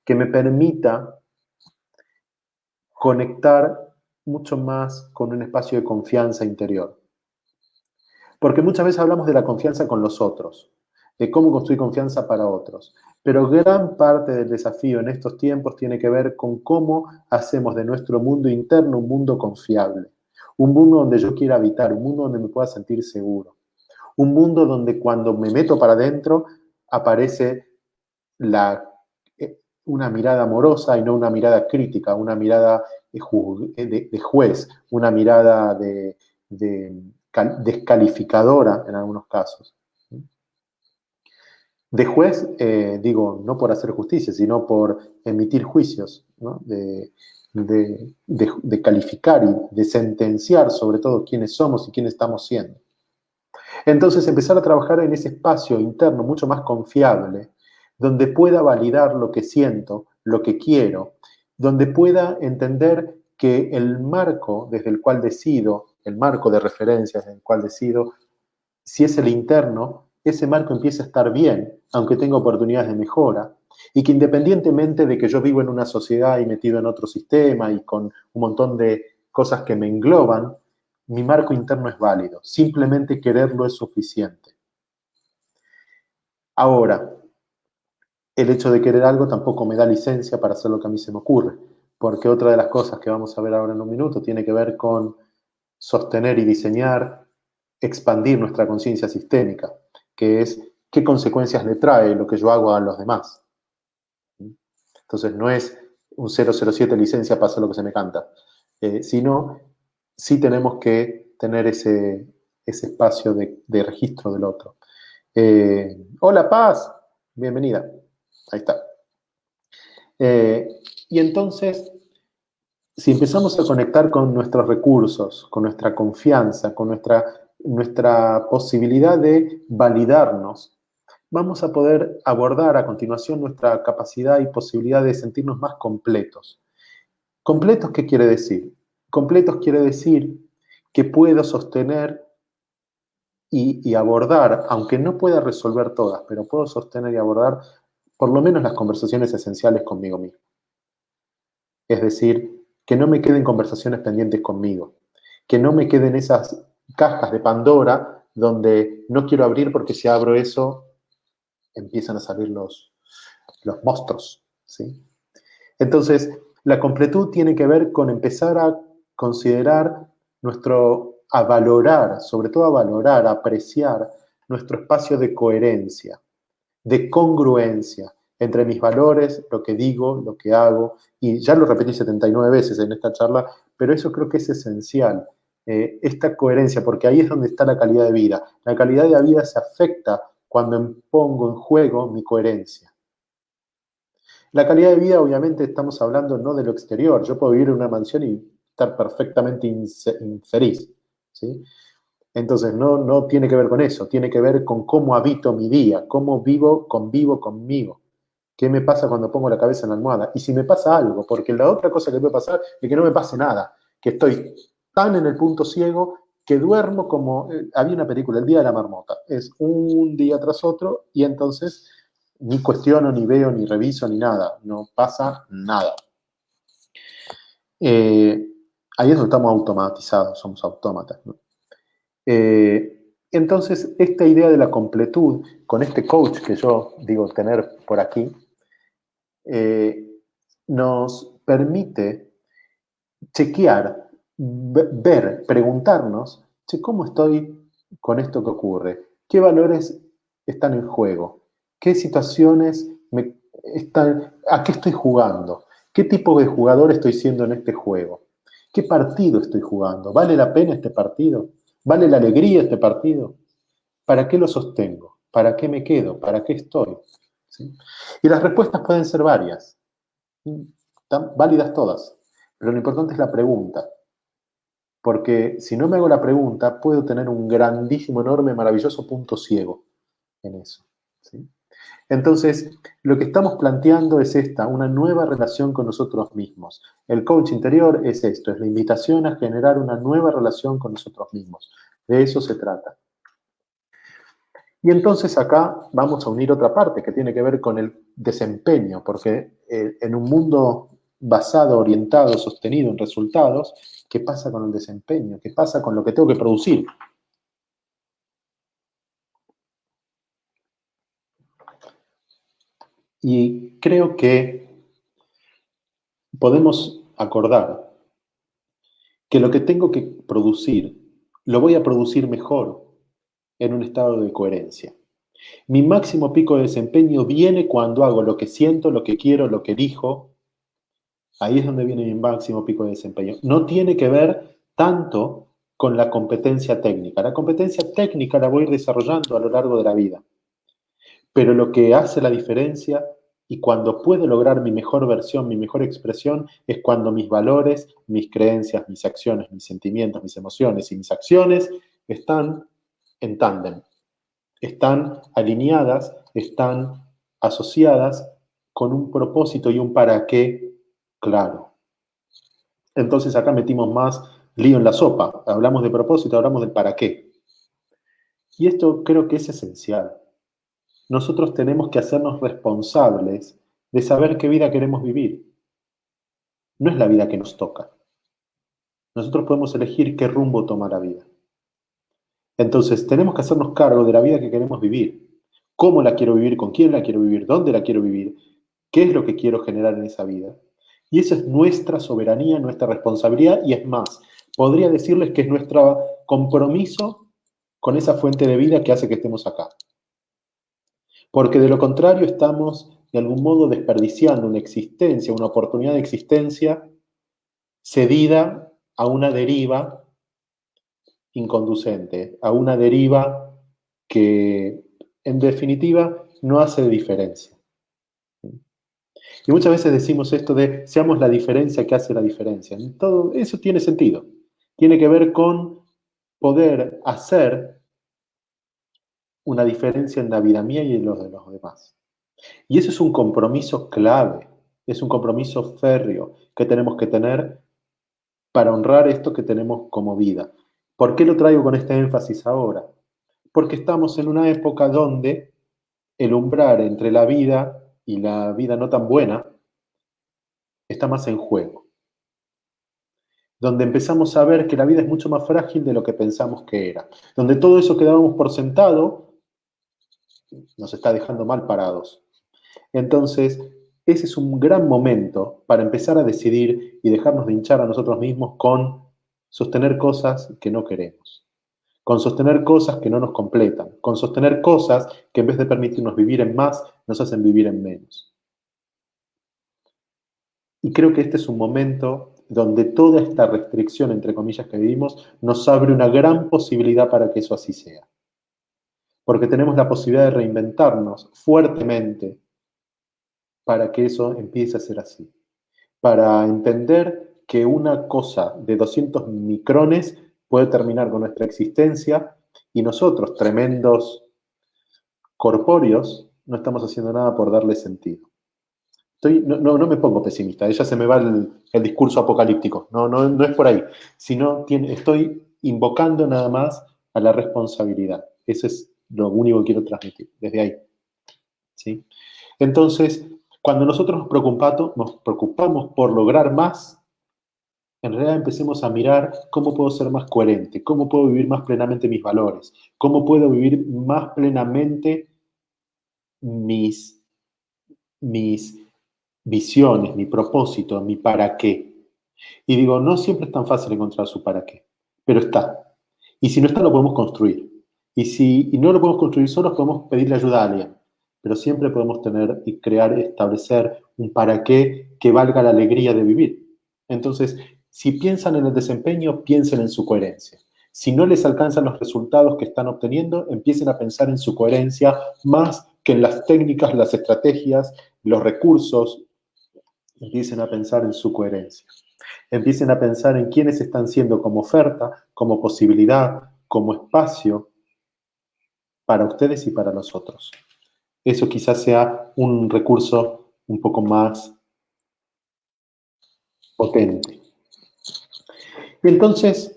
que me permita conectar mucho más con un espacio de confianza interior. Porque muchas veces hablamos de la confianza con los otros, de cómo construir confianza para otros. Pero gran parte del desafío en estos tiempos tiene que ver con cómo hacemos de nuestro mundo interno un mundo confiable. Un mundo donde yo quiera habitar, un mundo donde me pueda sentir seguro. Un mundo donde cuando me meto para adentro aparece una mirada amorosa y no una mirada crítica, una mirada de juez, una mirada descalificadora en algunos casos. De juez, digo, no por hacer justicia, sino por emitir juicios, ¿no? De calificar y de sentenciar sobre todo quiénes somos y quiénes estamos siendo. Entonces, empezar a trabajar en ese espacio interno mucho más confiable, donde pueda validar lo que siento, lo que quiero, donde pueda entender que el marco desde el cual decido, el marco de referencias desde el cual decido, si es el interno, ese marco empieza a estar bien, aunque tenga oportunidades de mejora, y que independientemente de que yo vivo en una sociedad y metido en otro sistema y con un montón de cosas que me engloban, mi marco interno es válido. Simplemente quererlo es suficiente. Ahora, el hecho de querer algo tampoco me da licencia para hacer lo que a mí se me ocurre, porque otra de las cosas que vamos a ver ahora en un minuto tiene que ver con sostener y diseñar, expandir nuestra conciencia sistémica, que es qué consecuencias le trae lo que yo hago a los demás. Entonces no es un 007 licencia, pasa lo que se me canta, sino sí tenemos que tener ese espacio de registro del otro. Hola Paz, bienvenida, ahí está. Y entonces, si empezamos a conectar con nuestros recursos, con nuestra confianza, con nuestra posibilidad de validarnos, vamos a poder abordar a continuación nuestra capacidad y posibilidad de sentirnos más completos. ¿Completos qué quiere decir? Completos quiere decir que puedo sostener y abordar, aunque no pueda resolver todas, pero puedo sostener y abordar por lo menos las conversaciones esenciales conmigo mismo. Es decir, que no me queden conversaciones pendientes conmigo, que no me queden esas cajas de Pandora donde no quiero abrir porque si abro eso empiezan a salir los monstruos, ¿sí? Entonces, la completud tiene que ver con empezar a considerar a valorar, sobre todo a valorar, a apreciar nuestro espacio de coherencia, de congruencia entre mis valores, lo que digo, lo que hago, y ya lo repetí 79 veces en esta charla, pero eso creo que es esencial, esta coherencia, porque ahí es donde está la calidad de vida. La calidad de la vida se afecta cuando pongo en juego mi coherencia. La calidad de vida, obviamente, estamos hablando no de lo exterior. Yo puedo vivir en una mansión y estar perfectamente infeliz, ¿sí? Entonces, no tiene que ver con eso, tiene que ver con cómo habito mi día, cómo convivo conmigo. ¿Qué me pasa cuando pongo la cabeza en la almohada? Y si me pasa algo, porque la otra cosa que puede pasar es que no me pase nada, que estoy tan en el punto ciego que duermo como... había una película, El Día de la Marmota, es un día tras otro y entonces ni cuestiono, ni veo, ni reviso, ni nada, no pasa nada. Ahí es donde estamos automatizados, somos autómatas, ¿no? Entonces, esta idea de la completud, con este coach que yo digo tener por aquí, nos permite chequear, ver, preguntarnos, che, ¿cómo estoy con esto que ocurre? ¿Qué valores están en juego? ¿Qué situaciones a qué estoy jugando? ¿Qué tipo de jugador estoy siendo en este juego? ¿Qué partido estoy jugando? ¿Vale la pena este partido? ¿Vale la alegría este partido? ¿Para qué lo sostengo? ¿Para qué me quedo? ¿Para qué estoy? ¿Sí? Y las respuestas pueden ser varias, están válidas todas, pero lo importante es la pregunta, porque si no me hago la pregunta, puedo tener un grandísimo, enorme, maravilloso punto ciego en eso, ¿sí? Entonces, lo que estamos planteando es una nueva relación con nosotros mismos. El coach interior es esto, es la invitación a generar una nueva relación con nosotros mismos. De eso se trata. Y entonces acá vamos a unir otra parte que tiene que ver con el desempeño, porque en un mundo basado, orientado, sostenido en resultados, ¿qué pasa con el desempeño? ¿Qué pasa con lo que tengo que producir? Y creo que podemos acordar que lo que tengo que producir, lo voy a producir mejor en un estado de coherencia. Mi máximo pico de desempeño viene cuando hago lo que siento, lo que quiero, lo que elijo. Ahí es donde viene mi máximo pico de desempeño. No tiene que ver tanto con la competencia técnica. La competencia técnica la voy a ir desarrollando a lo largo de la vida. Pero lo que hace la diferencia y cuando puedo lograr mi mejor versión, mi mejor expresión, es cuando mis valores, mis creencias, mis acciones, mis sentimientos, mis emociones y mis acciones están en tándem, están alineadas, están asociadas con un propósito y un para qué claro. Entonces acá metimos más lío en la sopa. Hablamos de propósito, hablamos del para qué. Y esto creo que es esencial. Nosotros tenemos que hacernos responsables de saber qué vida queremos vivir. No es la vida que nos toca. Nosotros podemos elegir qué rumbo toma la vida. Entonces tenemos que hacernos cargo de la vida que queremos vivir. ¿Cómo la quiero vivir? ¿Con quién la quiero vivir? ¿Dónde la quiero vivir? ¿Qué es lo que quiero generar en esa vida? Y eso es nuestra soberanía, nuestra responsabilidad, y es más, podría decirles que es nuestro compromiso con esa fuente de vida que hace que estemos acá. Porque de lo contrario estamos, de algún modo, desperdiciando una existencia, una oportunidad de existencia cedida a una deriva inconducente, a una deriva que, en definitiva, no hace diferencia. Y muchas veces decimos esto de seamos la diferencia que hace la diferencia. Todo eso tiene sentido. Tiene que ver con poder hacer una diferencia en la vida mía y en los de los demás. Y eso es un compromiso clave, es un compromiso férreo que tenemos que tener para honrar esto que tenemos como vida. ¿Por qué lo traigo con este énfasis ahora? Porque estamos en una época donde el umbral entre la vida y la vida no tan buena está más en juego. Donde empezamos a ver que la vida es mucho más frágil de lo que pensamos que era. Donde todo eso que dábamos por sentado nos está dejando mal parados. Entonces, ese es un gran momento para empezar a decidir y dejarnos de hinchar a nosotros mismos con sostener cosas que no queremos, con sostener cosas que no nos completan, con sostener cosas que en vez de permitirnos vivir en más, nos hacen vivir en menos. Y creo que este es un momento donde toda esta restricción, entre comillas, que vivimos, nos abre una gran posibilidad para que eso así sea. Porque tenemos la posibilidad de reinventarnos fuertemente para que eso empiece a ser así. Para entender que una cosa de 200 micrones puede terminar con nuestra existencia y nosotros, tremendos corpóreos, no estamos haciendo nada por darle sentido. No me pongo pesimista, ya se me va el discurso apocalíptico, no es por ahí, sino estoy invocando nada más a la responsabilidad. Eso es lo único que quiero transmitir, desde ahí. ¿Sí? Entonces, cuando nosotros nos preocupamos por lograr más, en realidad empecemos a mirar cómo puedo ser más coherente, cómo puedo vivir más plenamente mis valores, cómo puedo vivir más plenamente mis visiones, mi propósito, mi para qué. Y digo, no siempre es tan fácil encontrar su para qué, pero está. Y si no está, lo podemos construir. Y no lo podemos construir solos, podemos pedirle ayuda a alguien. Pero siempre podemos tener y crear, establecer un para qué que valga la alegría de vivir. Entonces, si piensan en el desempeño, piensen en su coherencia. Si no les alcanzan los resultados que están obteniendo, empiecen a pensar en su coherencia más que en las técnicas, las estrategias, los recursos. Empiecen a pensar en su coherencia. Empiecen a pensar en quiénes están siendo como oferta, como posibilidad, como espacio para ustedes y para los otros. Eso quizás sea un recurso un poco más potente. Y entonces,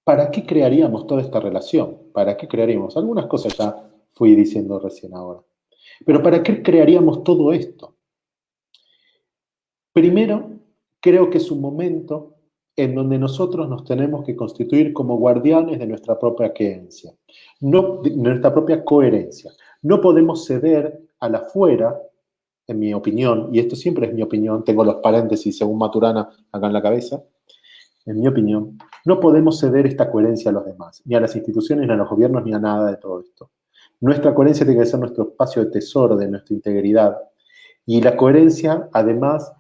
¿para qué crearíamos toda esta relación? ¿Para qué crearíamos? Algunas cosas ya fui diciendo recién ahora. Pero ¿para qué crearíamos todo esto? Primero, creo que es un momento en donde nosotros nos tenemos que constituir como guardianes de nuestra propia creencia, de nuestra propia coherencia. No podemos ceder al afuera, en mi opinión, y esto siempre es mi opinión, tengo los paréntesis según Maturana acá en la cabeza, en mi opinión, no podemos ceder esta coherencia a los demás, ni a las instituciones, ni a los gobiernos, ni a nada de todo esto. Nuestra coherencia tiene que ser nuestro espacio de tesoro, de nuestra integridad. Y la coherencia, además,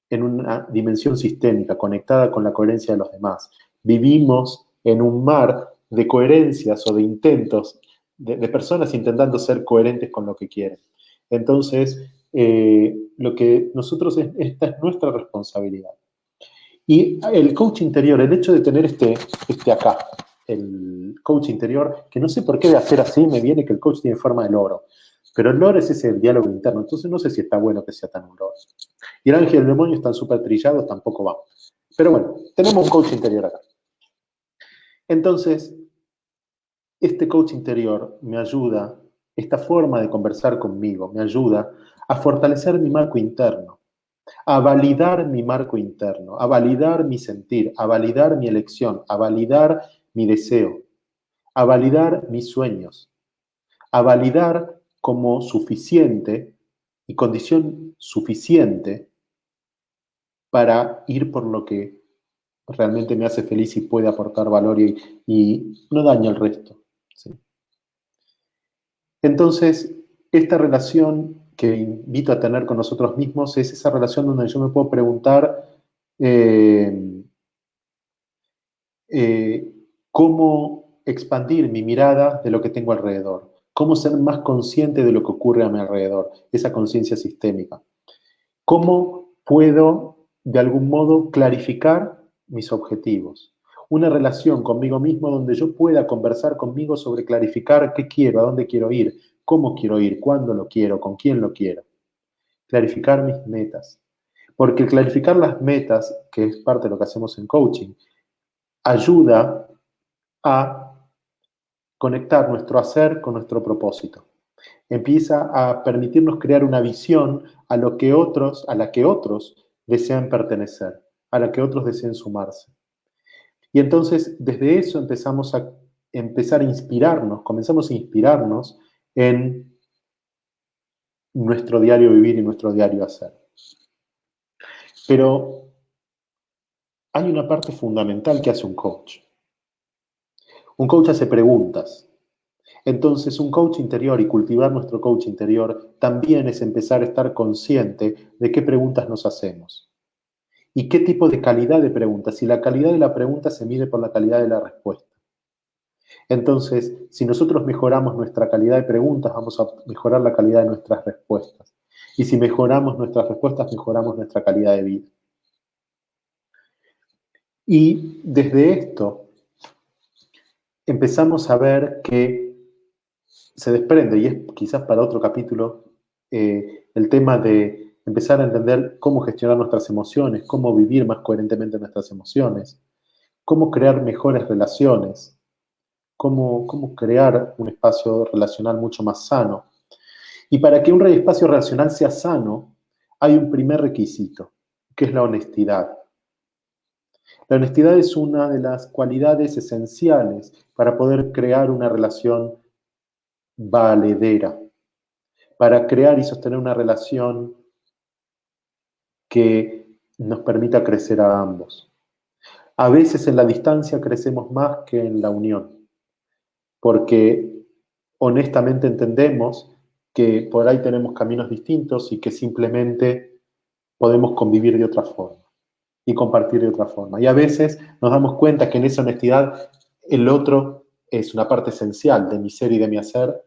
en una dimensión sistémica, conectada con la coherencia de los demás. Vivimos en un mar de coherencias o de intentos, de personas intentando ser coherentes con lo que quieren. Entonces, lo que nosotros, esta es nuestra responsabilidad. Y el coach interior, el hecho de tener este acá, el coach interior, que no sé por qué de hacer así, me viene que el coach tiene forma de loro. Pero el loro es ese diálogo interno, entonces no sé si está bueno que sea tan un loro. Y el ángel y el demonio están súper trillados, tampoco va. Pero bueno, tenemos un coach interior acá. Entonces, este coach interior me ayuda, esta forma de conversar conmigo, me ayuda a fortalecer mi marco interno, a validar mi marco interno, a validar mi sentir, a validar mi elección, a validar mi deseo, a validar mis sueños, a validar como suficiente y condición suficiente para ir por lo que realmente me hace feliz y puede aportar valor y no daña al resto. ¿Sí? Entonces, esta relación que invito a tener con nosotros mismos es esa relación donde yo me puedo preguntar eh, cómo expandir mi mirada de lo que tengo alrededor, cómo ser más consciente de lo que ocurre a mi alrededor, esa conciencia sistémica. ¿Cómo puedo, de algún modo, clarificar mis objetivos? Una relación conmigo mismo donde yo pueda conversar conmigo sobre clarificar qué quiero, a dónde quiero ir, cómo quiero ir, cuándo lo quiero, con quién lo quiero. Clarificar mis metas. Porque clarificar las metas, que es parte de lo que hacemos en coaching, ayuda a conectar nuestro hacer con nuestro propósito. Empieza a permitirnos crear una visión a lo que otros, a la que otros desean pertenecer, a la que otros desean sumarse. Y entonces, desde eso empezamos a inspirarnos, comenzamos a inspirarnos en nuestro diario vivir y nuestro diario hacer. Pero hay una parte fundamental que hace un coach. Un coach hace preguntas. Entonces, un coach interior y cultivar nuestro coach interior también es empezar a estar consciente de qué preguntas nos hacemos y qué tipo de calidad de preguntas. Si la calidad de la pregunta se mide por la calidad de la respuesta. Entonces, si nosotros mejoramos nuestra calidad de preguntas, vamos a mejorar la calidad de nuestras respuestas. Y si mejoramos nuestras respuestas, mejoramos nuestra calidad de vida. Y desde esto empezamos a ver que se desprende, y es quizás para otro capítulo, el tema de empezar a entender cómo gestionar nuestras emociones, cómo vivir más coherentemente nuestras emociones, cómo crear mejores relaciones, cómo crear un espacio relacional mucho más sano. Y para que un espacio relacional sea sano, hay un primer requisito, que es la honestidad. La honestidad es una de las cualidades esenciales para poder crear una relación valedera, para crear y sostener una relación que nos permita crecer a ambos. A veces en la distancia crecemos más que en la unión, porque honestamente entendemos que por ahí tenemos caminos distintos y que simplemente podemos convivir de otra forma y compartir de otra forma. Y a veces nos damos cuenta que en esa honestidad el otro es una parte esencial de mi ser y de mi hacer,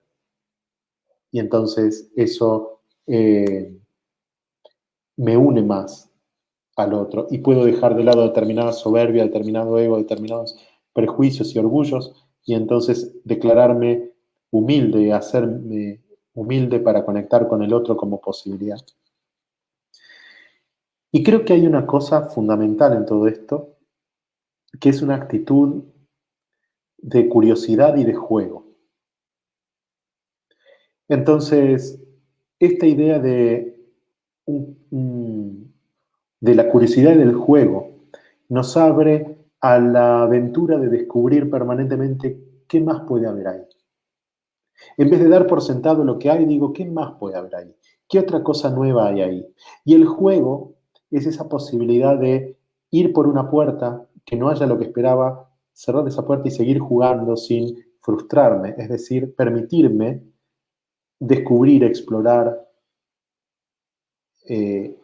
y entonces eso me une más al otro y puedo dejar de lado determinada soberbia, determinado ego, determinados prejuicios y orgullos y entonces declararme humilde, hacerme humilde para conectar con el otro como posibilidad. Y creo que hay una cosa fundamental en todo esto, que es una actitud de curiosidad y de juego. Entonces, esta idea de la curiosidad y del juego nos abre a la aventura de descubrir permanentemente qué más puede haber ahí. En vez de dar por sentado lo que hay, digo, ¿qué más puede haber ahí? ¿Qué otra cosa nueva hay ahí? Y el juego es esa posibilidad de ir por una puerta, que no haya lo que esperaba, cerrar esa puerta y seguir jugando sin frustrarme, es decir, permitirme descubrir, explorar, eh,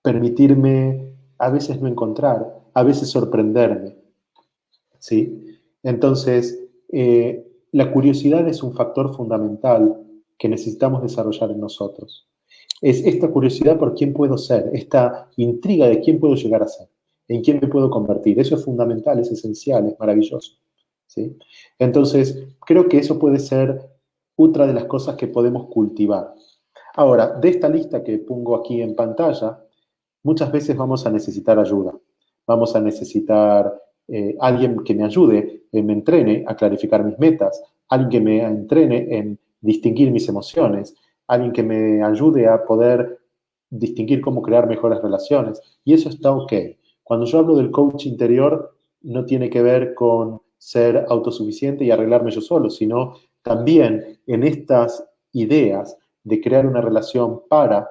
permitirme a veces no encontrar, a veces sorprenderme, ¿sí? Entonces, la curiosidad es un factor fundamental que necesitamos desarrollar en nosotros. Es esta curiosidad por quién puedo ser, esta intriga de quién puedo llegar a ser, en quién me puedo convertir. Eso es fundamental, es esencial, es maravilloso, ¿sí? Entonces, creo que eso puede ser otra de las cosas que podemos cultivar. Ahora, de esta lista que pongo aquí en pantalla, muchas veces vamos a necesitar ayuda. Vamos a necesitar alguien que me ayude, me entrene a clarificar mis metas, alguien que me entrene en distinguir mis emociones, alguien que me ayude a poder distinguir cómo crear mejores relaciones. Y eso está ok. Cuando yo hablo del coach interior, no tiene que ver con ser autosuficiente y arreglarme yo solo, sino también en estas ideas de crear una relación para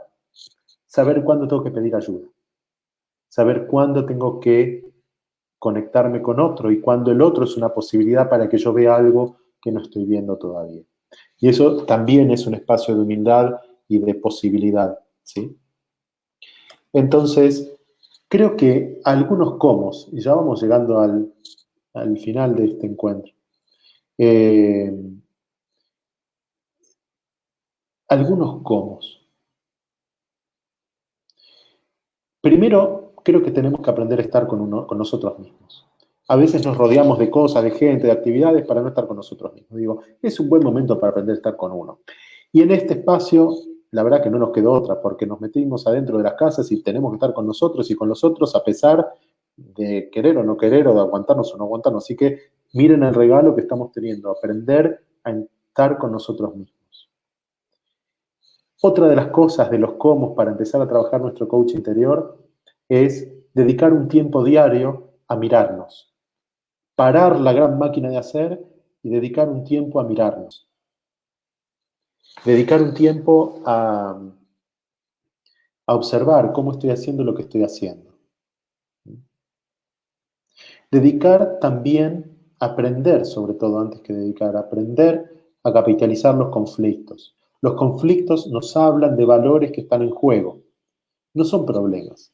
saber cuándo tengo que pedir ayuda, saber cuándo tengo que conectarme con otro y cuándo el otro es una posibilidad para que yo vea algo que no estoy viendo todavía. Y eso también es un espacio de humildad y de posibilidad, ¿sí? Entonces, creo que algunos cómo, y ya vamos llegando al final de este encuentro, eh, algunos cómo. Primero, creo que tenemos que aprender a estar con nosotros mismos. A veces nos rodeamos de cosas, de gente, de actividades para no estar con nosotros mismos. Digo, es un buen momento para aprender a estar con uno. Y en este espacio, la verdad que no nos quedó otra, porque nos metimos adentro de las casas y tenemos que estar con nosotros y con los otros a pesar de querer o no querer, o de aguantarnos o no aguantarnos. Así que miren el regalo que estamos teniendo, aprender a estar con nosotros mismos. Otra de las cosas de los cómo para empezar a trabajar nuestro coach interior es dedicar un tiempo diario a mirarnos, parar la gran máquina de hacer y dedicar un tiempo a mirarnos, dedicar un tiempo a observar cómo estoy haciendo lo que estoy haciendo. Dedicar también a aprender, sobre todo antes que dedicar, a aprender a capitalizar los conflictos. Los conflictos nos hablan de valores que están en juego, no son problemas.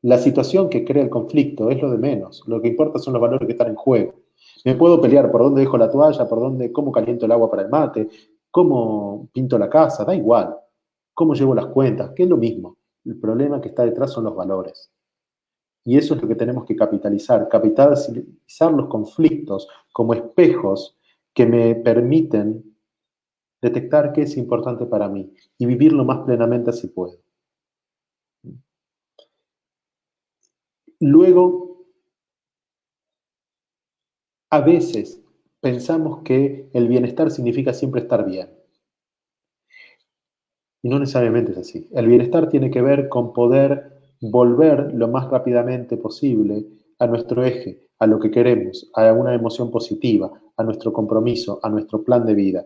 La situación que crea el conflicto es lo de menos. Lo que importa son los valores que están en juego. Me puedo pelear por dónde dejo la toalla, por dónde, cómo caliento el agua para el mate, cómo pinto la casa, da igual. Cómo llevo las cuentas, que es lo mismo. El problema que está detrás son los valores. Y eso es lo que tenemos que capitalizar. Capitalizar los conflictos como espejos que me permiten detectar qué es importante para mí y vivirlo más plenamente si puedo. Luego, a veces pensamos que el bienestar significa siempre estar bien. Y no necesariamente es así. El bienestar tiene que ver con poder volver lo más rápidamente posible a nuestro eje, a lo que queremos, a una emoción positiva, a nuestro compromiso, a nuestro plan de vida.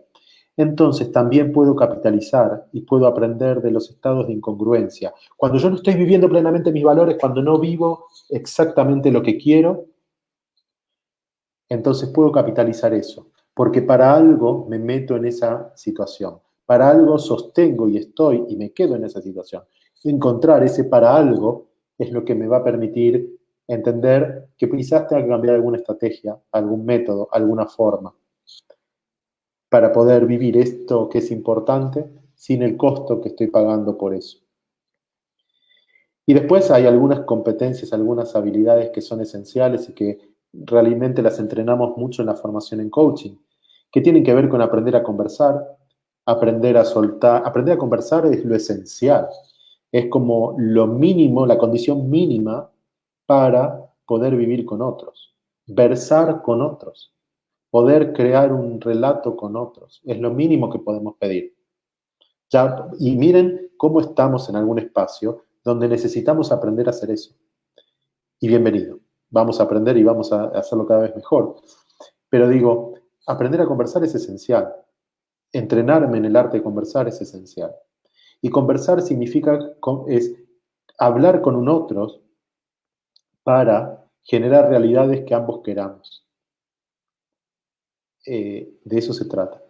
Entonces también puedo capitalizar y puedo aprender de los estados de incongruencia. Cuando yo no estoy viviendo plenamente mis valores, cuando no vivo exactamente lo que quiero, entonces puedo capitalizar eso, porque para algo me meto en esa situación, para algo sostengo y estoy y me quedo en esa situación. Encontrar ese para algo es lo que me va a permitir entender que quizás tenga que cambiar alguna estrategia, algún método, alguna forma, para poder vivir esto que es importante sin el costo que estoy pagando por eso. Y después hay algunas competencias, algunas habilidades que son esenciales y que realmente las entrenamos mucho en la formación en coaching, que tienen que ver con aprender a conversar, aprender a soltar. Aprender a conversar es lo esencial, es como lo mínimo, la condición mínima para poder vivir con otros, versar con otros, poder crear un relato con otros, es lo mínimo que podemos pedir. Ya, y miren cómo estamos en algún espacio donde necesitamos aprender a hacer eso. Y bienvenido. Vamos a aprender y vamos a hacerlo cada vez mejor. Pero digo, aprender a conversar es esencial. Entrenarme en el arte de conversar es esencial. Y conversar significa es hablar con un otro para generar realidades que ambos queramos. De eso se trata.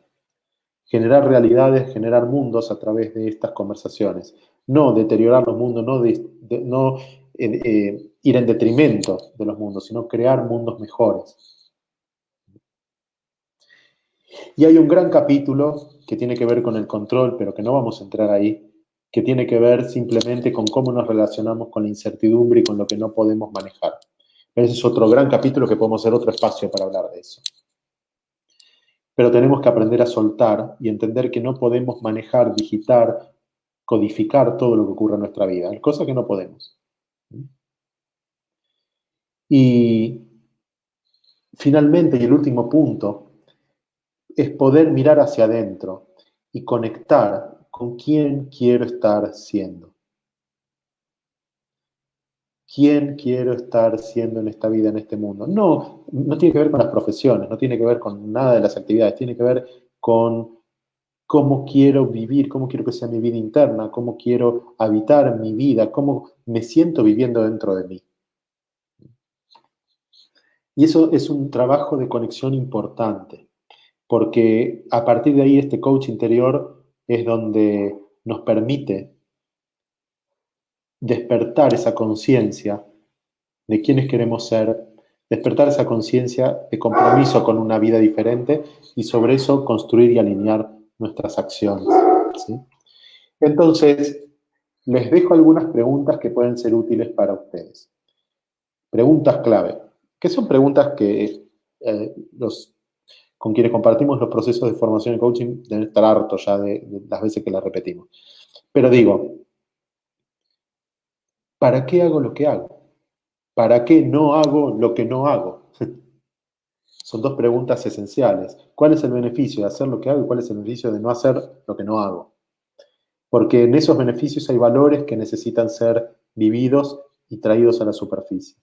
Generar realidades, generar mundos a través de estas conversaciones. No deteriorar los mundos, no ir en detrimento de los mundos, sino crear mundos mejores. Y hay un gran capítulo que tiene que ver con el control, pero que no vamos a entrar ahí, que tiene que ver simplemente con cómo nos relacionamos con la incertidumbre y con lo que no podemos manejar. Ese es otro gran capítulo que podemos hacer otro espacio para hablar de eso. Pero tenemos que aprender a soltar y entender que no podemos manejar, digitar, codificar todo lo que ocurre en nuestra vida. Hay cosas que no podemos. Y finalmente, y el último punto, es poder mirar hacia adentro y conectar con quién quiero estar siendo. ¿Quién quiero estar siendo en esta vida, en este mundo? No tiene que ver con las profesiones, no tiene que ver con nada de las actividades, tiene que ver con cómo quiero vivir, cómo quiero que sea mi vida interna, cómo quiero habitar mi vida, cómo me siento viviendo dentro de mí. Y eso es un trabajo de conexión importante, porque a partir de ahí este coach interior es donde nos permite despertar esa conciencia de quiénes queremos ser, despertar esa conciencia de compromiso con una vida diferente y sobre eso construir y alinear nuestras acciones. ¿Sí? Entonces, les dejo algunas preguntas que pueden ser útiles para ustedes. Preguntas clave, que son preguntas que con quienes compartimos los procesos de formación y coaching deben estar hartos ya de las veces que las repetimos. Pero digo, ¿para qué hago lo que hago? ¿Para qué no hago lo que no hago? Son dos preguntas esenciales. ¿Cuál es el beneficio de hacer lo que hago y cuál es el beneficio de no hacer lo que no hago? Porque en esos beneficios hay valores que necesitan ser vividos y traídos a la superficie.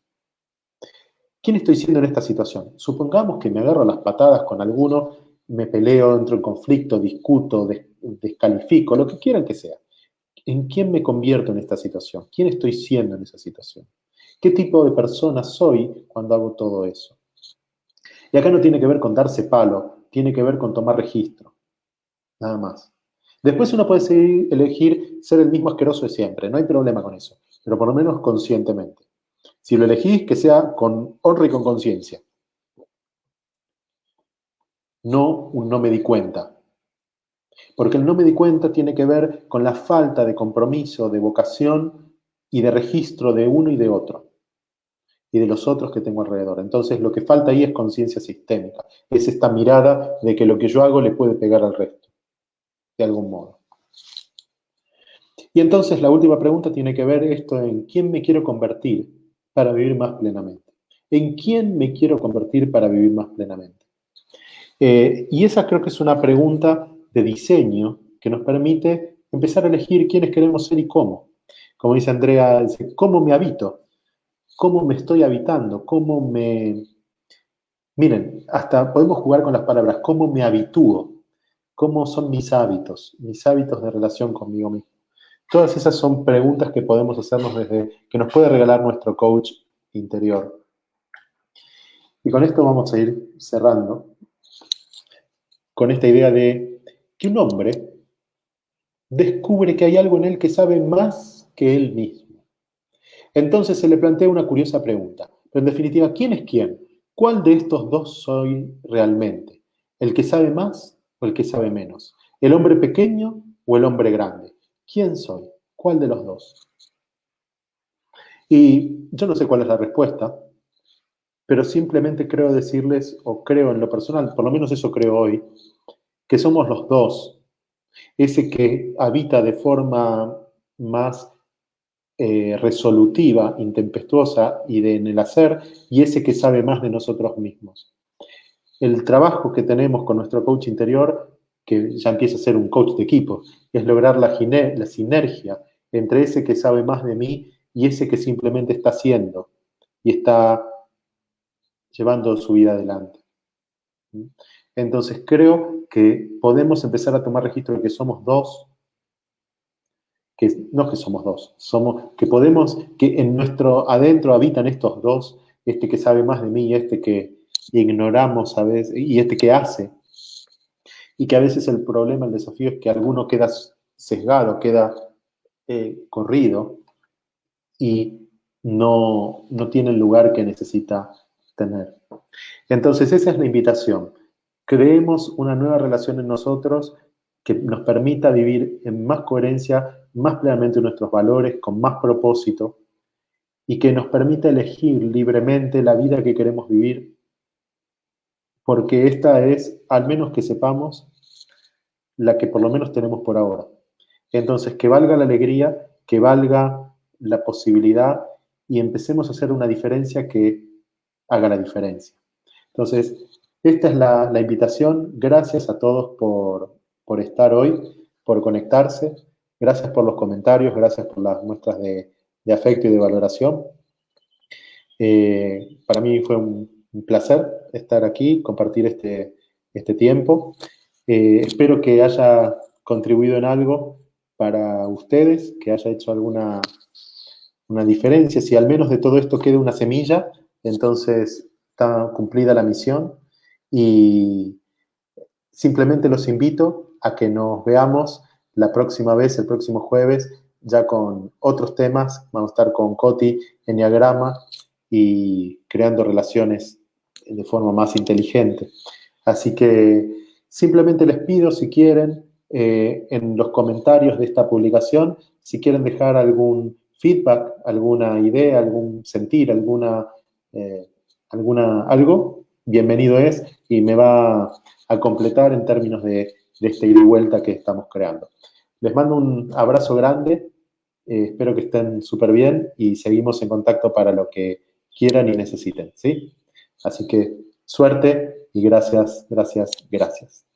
¿Quién estoy siendo en esta situación? Supongamos que me agarro a las patadas con alguno, me peleo, entro en conflicto, discuto, descalifico, lo que quieran que sea. ¿En quién me convierto en esta situación? ¿Quién estoy siendo en esa situación? ¿Qué tipo de persona soy cuando hago todo eso? Y acá no tiene que ver con darse palo, tiene que ver con tomar registro, nada más. Después uno puede elegir ser el mismo asqueroso de siempre, no hay problema con eso, pero por lo menos conscientemente. Si lo elegís, que sea con honra y con conciencia, no un no me di cuenta. Porque el no me di cuenta tiene que ver con la falta de compromiso, de vocación y de registro de uno y de otro, y de los otros que tengo alrededor. Entonces lo que falta ahí es conciencia sistémica, es esta mirada de que lo que yo hago le puede pegar al resto, de algún modo. Y entonces la última pregunta tiene que ver esto en quién me quiero convertir para vivir más plenamente. ¿En quién me quiero convertir para vivir más plenamente? Y esa creo que es una pregunta de diseño que nos permite empezar a elegir quiénes queremos ser y cómo. Como dice Andrea, ¿cómo me habito? ¿Cómo me estoy habitando? ¿Cómo me... Miren, hasta podemos jugar con las palabras, ¿cómo me habitúo? ¿Cómo son mis hábitos de relación conmigo mismo? Todas esas son preguntas que podemos hacernos desde que nos puede regalar nuestro coach interior. Y con esto vamos a ir cerrando con esta idea de que un hombre descubre que hay algo en él que sabe más que él mismo. Entonces se le plantea una curiosa pregunta. Pero en definitiva, ¿quién es quién? ¿Cuál de estos dos soy realmente? ¿El que sabe más o el que sabe menos? ¿El hombre pequeño o el hombre grande? ¿Quién soy? ¿Cuál de los dos? Y yo no sé cuál es la respuesta, pero simplemente creo decirles, o creo en lo personal, por lo menos eso creo hoy, que somos los dos. Ese que habita de forma más resolutiva, intempestuosa y en el hacer, y ese que sabe más de nosotros mismos. El trabajo que tenemos con nuestro coach interior, que ya empieza a ser un coach de equipo, es lograr la sinergia entre ese que sabe más de mí y ese que simplemente está haciendo y está llevando su vida adelante. Entonces creo que podemos empezar a tomar registro de que somos dos, que no que somos dos, somos que podemos, que en nuestro adentro habitan estos dos, este que sabe más de mí y este que ignoramos a veces, y este que hace, y que a veces el problema, el desafío es que alguno queda sesgado, queda corrido y no tiene el lugar que necesita tener. Entonces esa es la invitación. Creemos una nueva relación en nosotros que nos permita vivir en más coherencia, más plenamente nuestros valores, con más propósito y que nos permita elegir libremente la vida que queremos vivir, porque esta es, al menos que sepamos, la que por lo menos tenemos por ahora. Entonces, que valga la alegría, que valga la posibilidad y empecemos a hacer una diferencia que haga la diferencia. Entonces, esta es la invitación. Gracias a todos por estar hoy, por conectarse. Gracias por los comentarios, gracias por las muestras de afecto y de valoración. Para mí fue un placer estar aquí, compartir este tiempo. Espero que haya contribuido en algo para ustedes, que haya hecho alguna una diferencia. Si al menos de todo esto queda una semilla, entonces está cumplida la misión. Y simplemente los invito a que nos veamos la próxima vez, el próximo jueves, ya con otros temas. Vamos a estar con Coti, Enneagrama y creando relaciones de forma más inteligente. Así que simplemente les pido, si quieren, en los comentarios de esta publicación, si quieren dejar algún feedback, alguna idea, algún sentir, eh, algo, bienvenido es y me va a completar en términos de esta ida y vuelta que estamos creando. Les mando un abrazo grande, espero que estén súper bien y seguimos en contacto para lo que quieran y necesiten, ¿sí? Así que suerte y gracias, gracias, gracias.